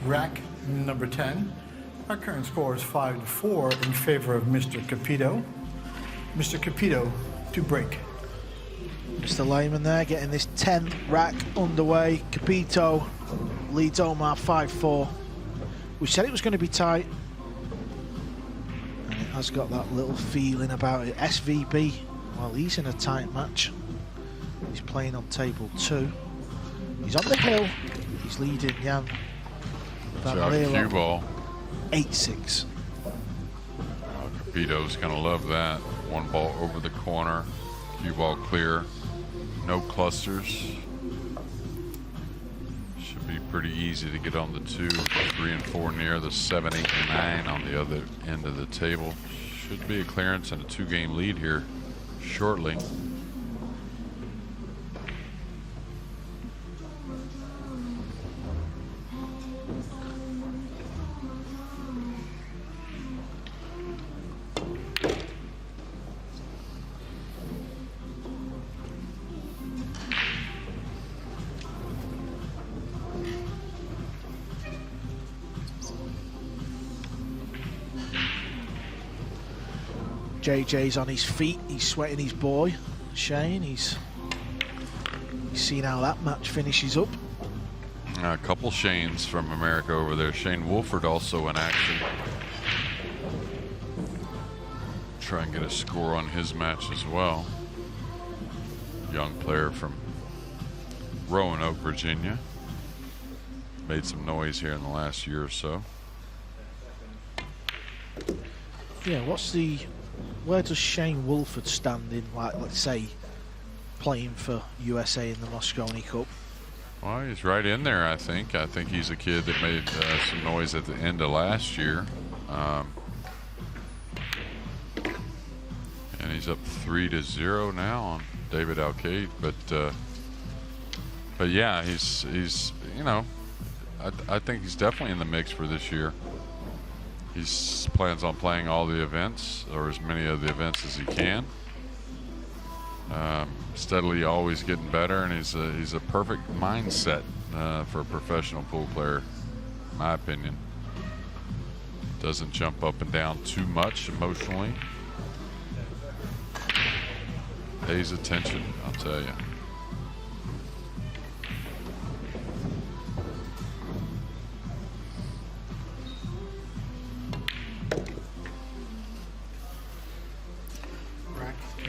Rack number 10. Our current score is 5-4 in favor of Mr. Capito. Mr. Capito to break. Mr. Lehman there getting this 10th rack underway. Capito leads Omar 5-4. We said it was going to be tight, and it has got that little feeling about it. SVB, well, he's in a tight match. He's playing on table 2. He's on the hill. He's leading Jan Van Cue ball. 8-6. Capito's going to love that. One ball over the corner. Cue ball clear. No clusters. Should be pretty easy to get on the 2, 3, and 4 near the 7, 8, and 9 on the other end of the table. Should be a clearance and a 2-game lead here shortly. JJ's on his feet, he's sweating his boy, Shane. He's seen how that match finishes up. A couple Shanes from America over there. Shane Wolford also in action. Try and get a score on his match as well. Young player from Roanoke, Virginia. Made some noise here in the last year or so. Yeah, where does Shane Wolford stand in, like, let's say, playing for USA in the Mosconi Cup? Well, he's right in there, I think. I think he's a kid that made some noise at the end of last year. And he's up 3-0 now on David Alcade. But yeah, he's you know, I think he's definitely in the mix for this year. He plans on playing all the events, or as many of the events as he can. Steadily always getting better, and he's a perfect mindset for a professional pool player, in my opinion. Doesn't jump up and down too much emotionally. Pays attention, I'll tell you.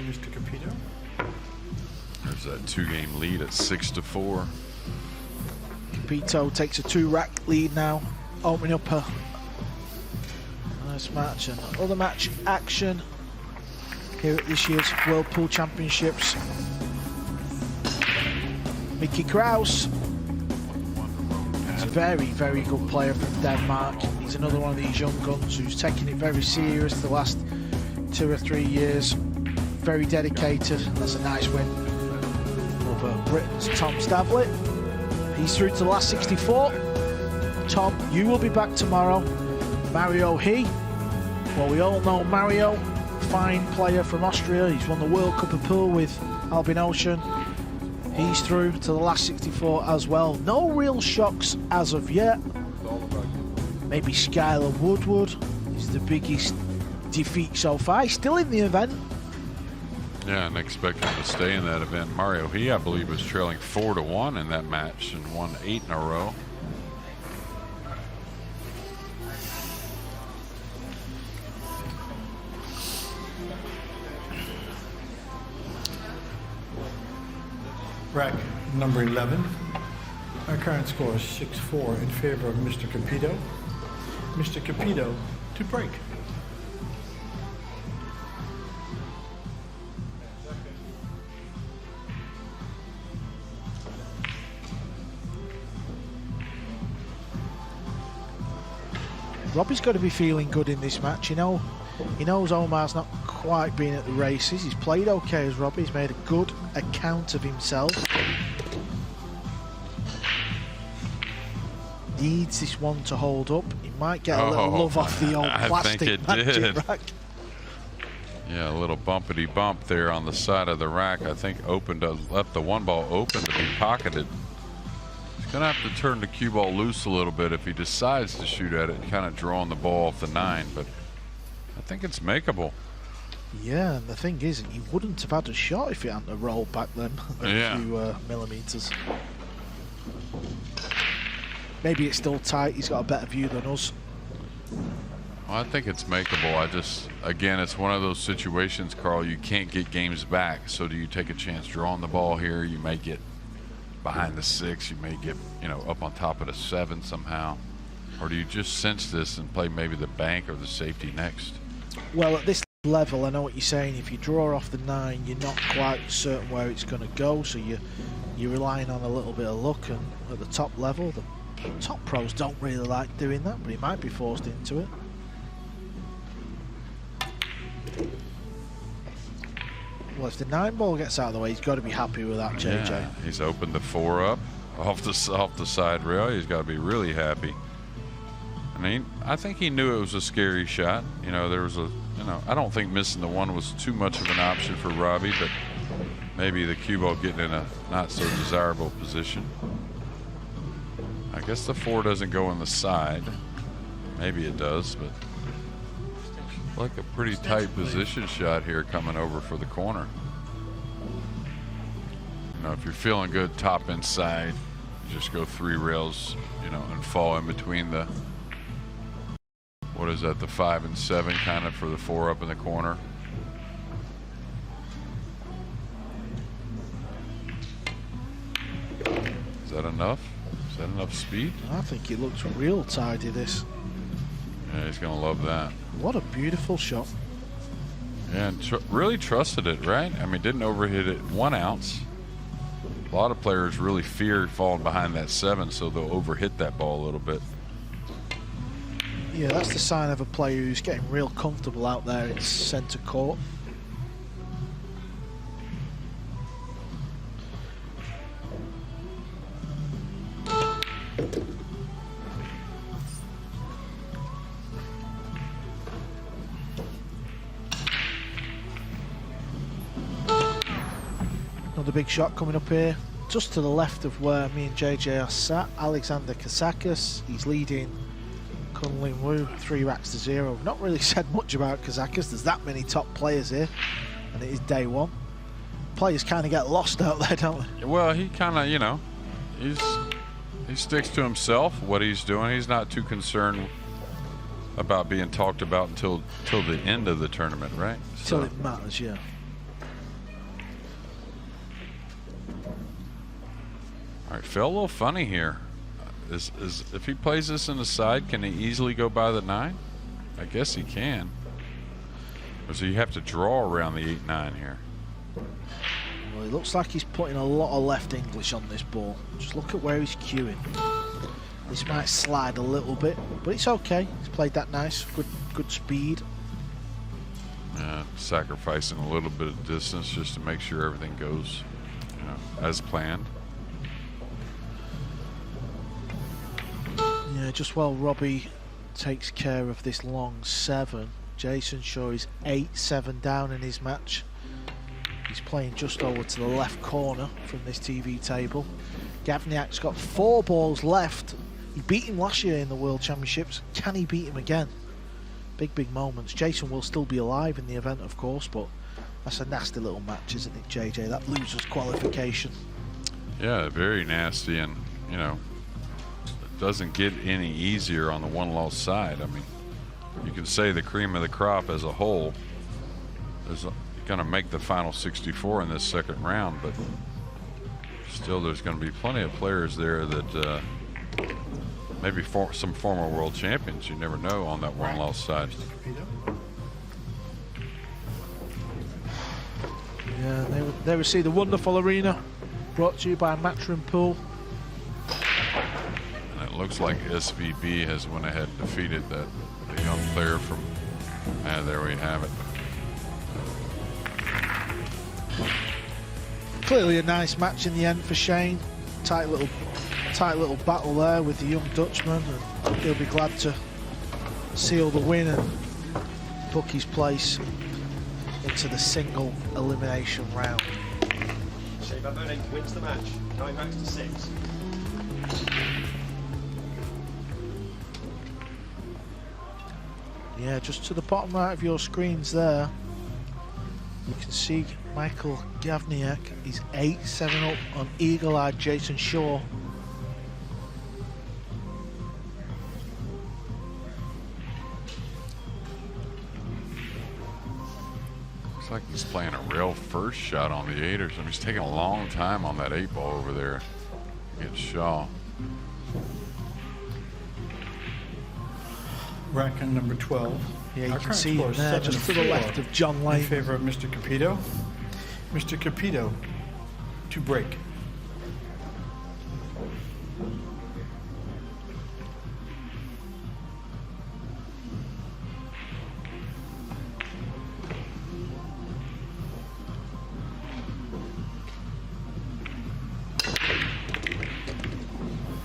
Mr. Capito. There's that 2-game lead at 6-4. Capito takes a 2-rack lead now, opening up a nice match. And other match action here at this year's World Pool Championships. Mickey Kraus. He's a very, very good player from Denmark. He's another one of these young guns who's taking it very serious the last 2 or 3 years. Very dedicated. That's a nice win over Britain's Tom Stavley. He's through to the last 64. Tom, you will be back tomorrow. Mario He. Well, we all know Mario, fine player from Austria. He's won the World Cup of Pool with Albin Ocean. He's through to the last 64 as well. No real shocks as of yet. Maybe Skylar Woodward is the biggest defeat so far. He's still in the event. Yeah, and expect him to stay in that event. Mario He, I believe, was trailing 4-1 in that match and won 8 in a row. Rack number 11. Our current score is 6-4 in favor of Mr. Capito. Mr. Capito to break. Robbie's got to be feeling good in this match. You know, he knows Omar's not quite been at the races. He's played okay as Robbie. He's made a good account of himself. Needs this one to hold up. He might get a little love off the old plastic magic rack. Yeah, a little bumpity bump there on the side of the rack. I think left the 1 ball open to be pocketed. Gonna have to turn the cue ball loose a little bit if he decides to shoot at it, kind of drawing the ball off the 9, but I think it's makeable. Yeah, and the thing is, he wouldn't have had a shot if he hadn't have rolled back then a few millimeters. Maybe it's still tight, he's got a better view than us. Well, I think it's makeable. Again, it's one of those situations, Carl, you can't get games back. So do you take a chance drawing the ball here? You may get behind the 6, you may get, you know, up on top of the 7 somehow. Or do you just cinch this and play maybe the bank or the safety next? Well, at this level, I know what you're saying. If you draw off the 9, you're not quite certain where it's going to go, so you're relying on a little bit of luck. And at the top level, the top pros don't really like doing that, but he might be forced into it. Well, if the 9 ball gets out of the way, he's got to be happy with that, JJ. Yeah, he's opened the 4 up off the side rail. He's got to be really happy. I mean, I think he knew it was a scary shot. You know, there was I don't think missing the 1 was too much of an option for Robbie, but maybe the cue ball getting in a not so desirable position. I guess the 4 doesn't go on the side. Maybe it does, but like a pretty tight position shot here coming over for the corner. You know, if you're feeling good top inside, you just go 3 rails, you know, and fall in between the, what is that, the 5 and 7 kind of for the 4 up in the corner. Is that enough? Is that enough speed? I think it looks real tidy, this. Yeah, he's gonna love that. What a beautiful shot. Yeah, and really trusted it, right? I mean, didn't overhit it 1 ounce. A lot of players really fear falling behind that 7, so they'll overhit that ball a little bit. Yeah, that's the sign of a player who's getting real comfortable out there in centre court. Another big shot coming up here, just to the left of where me and JJ are sat. Alexander Kazakis, he's leading Kunlin Wu 3 racks to 0. Not really said much about Kazakis. There's that many top players here, and it is day 1. Players kind of get lost out there, don't they? Well, he kind of, you know, he sticks to himself, what he's doing. He's not too concerned about being talked about until the end of the tournament, right? Till it matters, yeah. All right, felt a little funny here. If he plays this in the side, can he easily go by the 9? I guess he can. Or so you have to draw around the 8-9 here. Well, it looks like he's putting a lot of left English on this ball. Just look at where he's cueing. This might slide a little bit, but it's okay. He's played that nice, good speed. Sacrificing a little bit of distance just to make sure everything goes, you know, as planned. Yeah, just while Robbie takes care of this long 7, Jason Shaw is 8-7 down in his match. He's playing just over to the left corner from this TV table. Gavniak's got 4 balls left. He beat him last year in the World Championships. Can he beat him again? Big moments. Jason will still be alive in the event, of course, but that's a nasty little match, isn't it, JJ? That losers qualification. Yeah, very nasty, and, you know, doesn't get any easier on the 1-loss side. I mean, you can say the cream of the crop as a whole is going to make the final 64 in this second round, but still there's going to be plenty of players there that maybe some former world champions, you never know, on that 1-loss side. Yeah, they will see the wonderful arena brought to you by Matchroom Pool. It looks like SVB has went ahead and defeated the young player from, there we have it. Clearly a nice match in the end for Shane. Tight little battle there with the young Dutchman, and he'll be glad to seal the win and book his place into the single elimination round. Shane Van Bonen wins the match, 9 racks to 6. Yeah, just to the bottom right of your screens there, you can see Michael Gavniak is 8-7 up on eagle-eyed Jason Shaw. Looks like he's playing a real first shot on the 8 or something. He's taking a long time on that 8 ball over there against Shaw. Racket number 12. Yeah, you Our can current see score him is there, just to the 7-4 left of John in Lane. favor of Mr. Capito. Mr. Capito to break.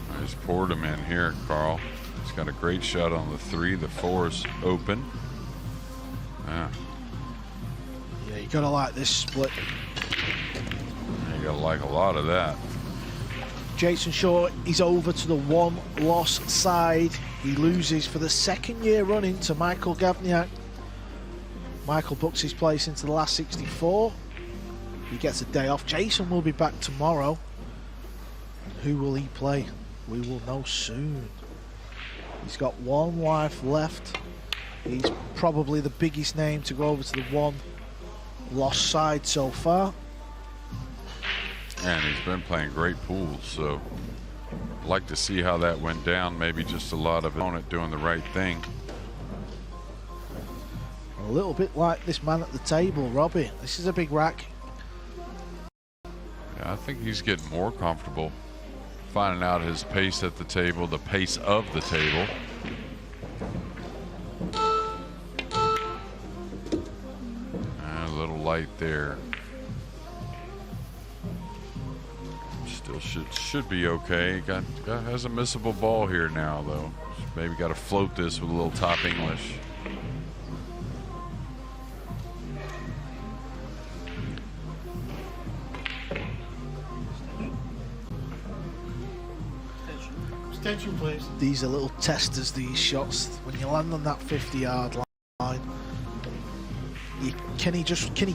I just poured him in here, Carl. He's got a great shot on the 3. The 4 is open. Yeah. Yeah, you gotta like this split. You gotta like a lot of that. Jason Shaw is over to the one-loss side. He loses for the second year running to Michael Gavniak. Michael books his place into the last 64. He gets a day off. Jason will be back tomorrow. Who will he play? We will know soon. He's got one life left. He's probably the biggest name to go over to the one-loss side so far. And he's been playing great pools, so I'd like to see how that went down. Maybe just a lot of opponent doing the right thing. A little bit like this man at the table, Robbie. This is a big rack. Yeah, I think he's getting more comfortable finding out his pace at the table, the pace of the table. A little light there. Still should be okay. Has a missable ball here now, though. Maybe got to float this with a little top English. Attention, please. These are little testers, these shots. When you land on that 50-yard line, can he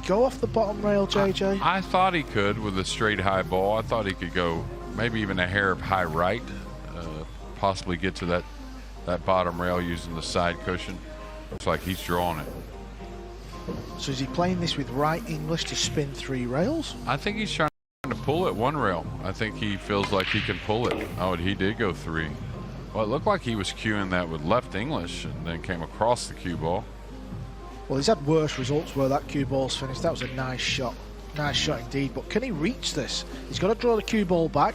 go off the bottom rail, JJ? I thought he could with a straight high ball. I thought he could go maybe even a hair of high right, possibly get to that bottom rail using the side cushion. Looks like he's drawing it. So is he playing this with right English to spin 3 rails? I think he's trying to pull it 1 rail. I think he feels like he can pull it. Oh, he did go 3. Well, it looked like he was cueing that with left English and then came across the cue ball. Well, he's had worse results where that cue ball's finished. That was a nice shot. Nice shot indeed. But can he reach this? He's got to draw the cue ball back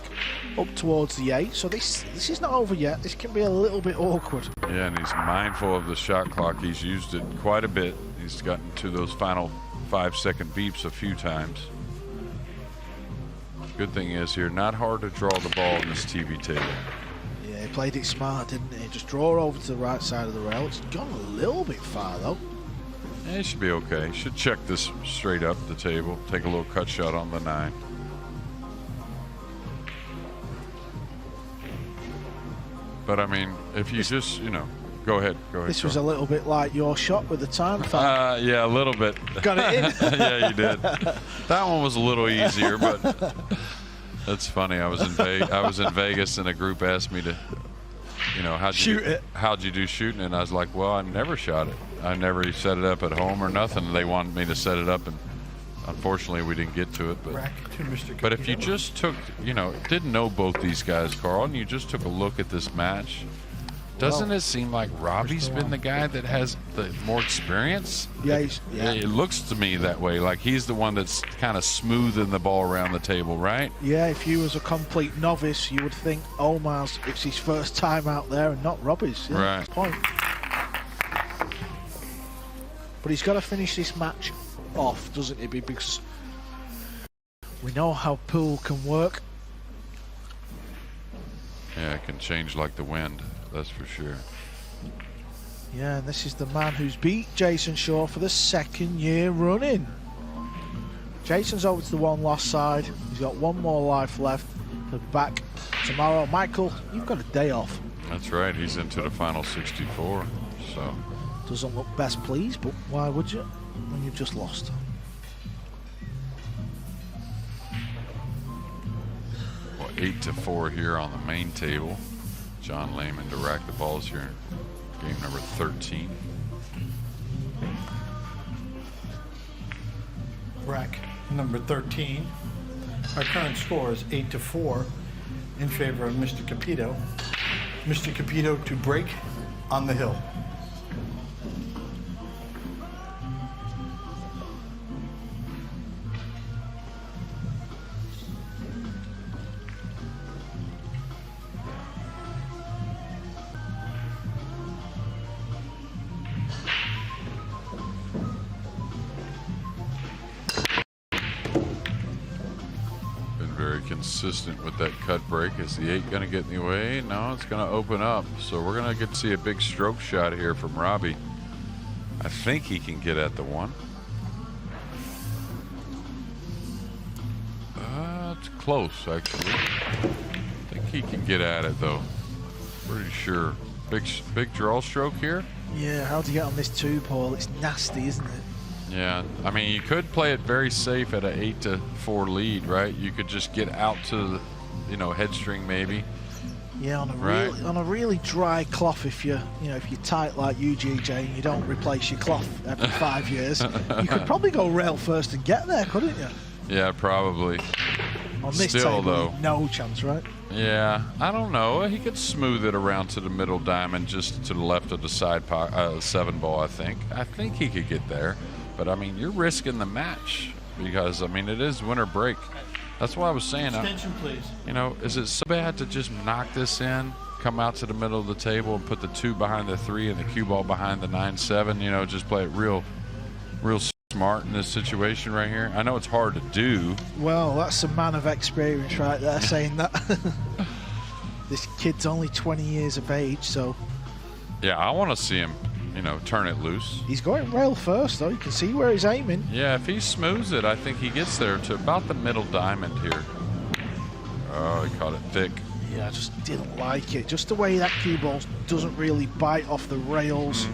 up towards the 8. So this is not over yet. This can be a little bit awkward. Yeah, and he's mindful of the shot clock. He's used it quite a bit. He's gotten to those final 5-second beeps a few times. Good thing is here, not hard to draw the ball in this TV table. Yeah, he played it smart, didn't he? Just draw over to the right side of the rail. It's gone a little bit far, though. Yeah, he should be okay. Should check this straight up the table. Take a little cut shot on the 9. But I mean, if you just, go ahead. This was a little bit like your shot with the time fan. Yeah, a little bit. Got it in. Yeah, you did. That one was a little easier, but that's funny. I was in Vegas, and a group asked me to, how'd you do shooting it? And I was like, well, I never shot it. I never set it up at home or nothing. They wanted me to set it up, and unfortunately, we didn't get to it. But if you just took, didn't know both these guys, Carl, and you just took a look at this match, doesn't it seem like Robbie's been the guy that has the more experience? Yeah, It looks to me that way, like he's the one that's kind of smoothing the ball around the table, right? Yeah, if you was a complete novice, you would think Omar's, it's his first time out there and not Robbie's. Yeah, right. Point. But he's got to finish this match off, doesn't he? Because we know how pool can work. Yeah, it can change like the wind, that's for sure. Yeah, and this is the man who's beat Jason Shaw for the second year running. Jason's over to the one-loss side. He's got 1 more life left. He'll be back tomorrow. Michael, you've got a day off. That's right. He's into the final 64. So Doesn't look best pleased, but why would you when you've just lost? Well, 8-4 here on the main table. John Lehman to rack the balls here in game number 13. Rack number 13. Our current score is 8-4 in favor of Mr. Capito. Mr. Capito to break on the hill. Consistent with that cut break. Is the 8 going to get in the way? No, it's going to open up. So we're going to get to see a big stroke shot here from Robbie. I think he can get at the 1. It's close, actually. I think he can get at it, though. Pretty sure. Big draw stroke here. Yeah, how do you get on this 2-ball? It's nasty, isn't it? Yeah, I mean, you could play it very safe at an 8-4 lead, right? You could just get out to the, head string maybe. Yeah, on a really dry cloth, if you're tight like you, GJ, and you don't replace your cloth every 5 years, you could probably go rail first and get there, couldn't you? Yeah, probably. On this Still, table, though, no chance, right? Yeah, I don't know. He could smooth it around to the middle diamond, just to the left of the side 7-ball. I think he could get there. But, I mean, you're risking the match because, I mean, it is winter break. That's why I was saying, Attention, please. Is it so bad to just knock this in, come out to the middle of the table and put the 2 behind the 3 and the cue ball behind the 9-7, just play it real smart in this situation right here? I know it's hard to do. Well, that's a man of experience right there saying that. This kid's only 20 years of age, so... Yeah, I want to see him, turn it loose. He's going rail first, though. You can see where he's aiming. Yeah, if he smooths it, I think he gets there to about the middle diamond here. Oh, he caught it thick. Yeah, I just didn't like it. Just the way that cue ball doesn't really bite off the rails.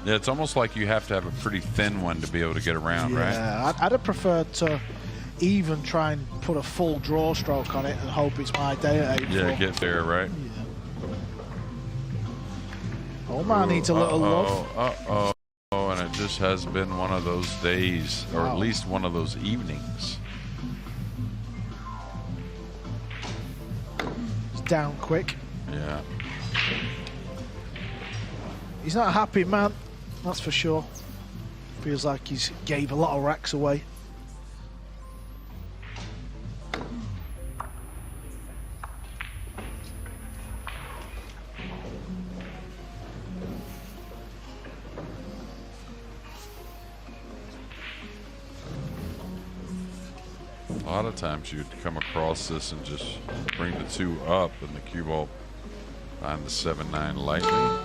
Yeah, it's almost like you have to have a pretty thin one to be able to get around, right? Yeah, I'd have preferred to even try and put a full draw stroke on it and hope it's my day at 8-4. Yeah, get there, right? Yeah. Omar needs a little love. And it just has been one of those days, or at least one of those evenings. It's down quick. Yeah. He's not a happy man, that's for sure. Feels like he's gave a lot of racks away. A lot of times you'd come across this and just bring the 2 up and the cue ball behind the 7-9 lightly.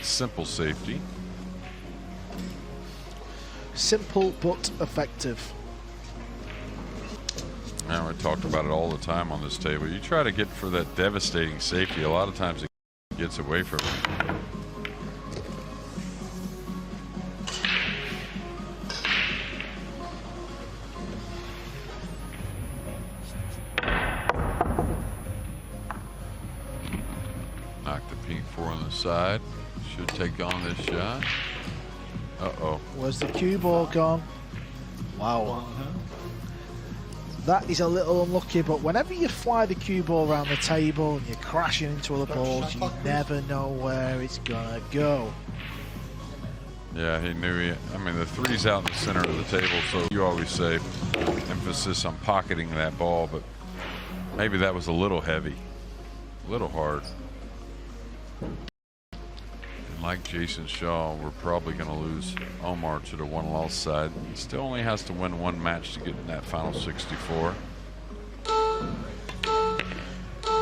Simple safety. Simple but effective. Now, we talked about it all the time on this table. You try to get for that devastating safety, a lot of times it gets away from you. Side should take on this shot. Where's the cue ball gone? Wow. That is a little unlucky, but whenever you fly the cue ball around the table and you're crashing into other balls, you never know where it's gonna go. Yeah, he knew I mean, the 3's out in the center of the table, so you always say emphasis on pocketing that ball, but maybe that was a little heavy, a little hard. Like Jason Shaw, we're probably going to lose Omar to the 1-loss side. He still only has to win 1 match to get in that final 64.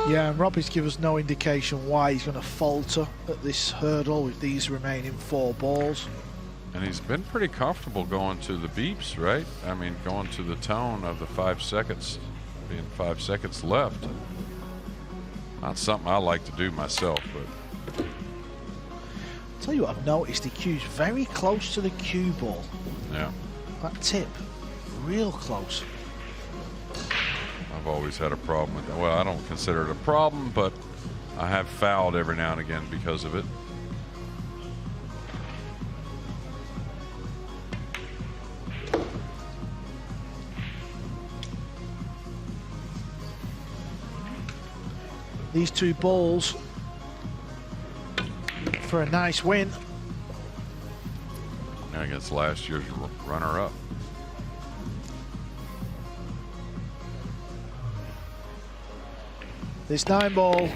Yeah, and Robbie's given us no indication why he's going to falter at this hurdle with these remaining 4 balls. And he's been pretty comfortable going to the beeps, right? I mean, going to the tone of the 5 seconds, being 5 seconds left. Not something I like to do myself, but Tell you what I've noticed, the cue's very close to the cue ball. yeah. That tip, real close. I've always had a problem with that. Well, I don't consider it a problem, but I have fouled every now and again because of it. These two balls for a nice win. Against last year's runner-up. This 9 ball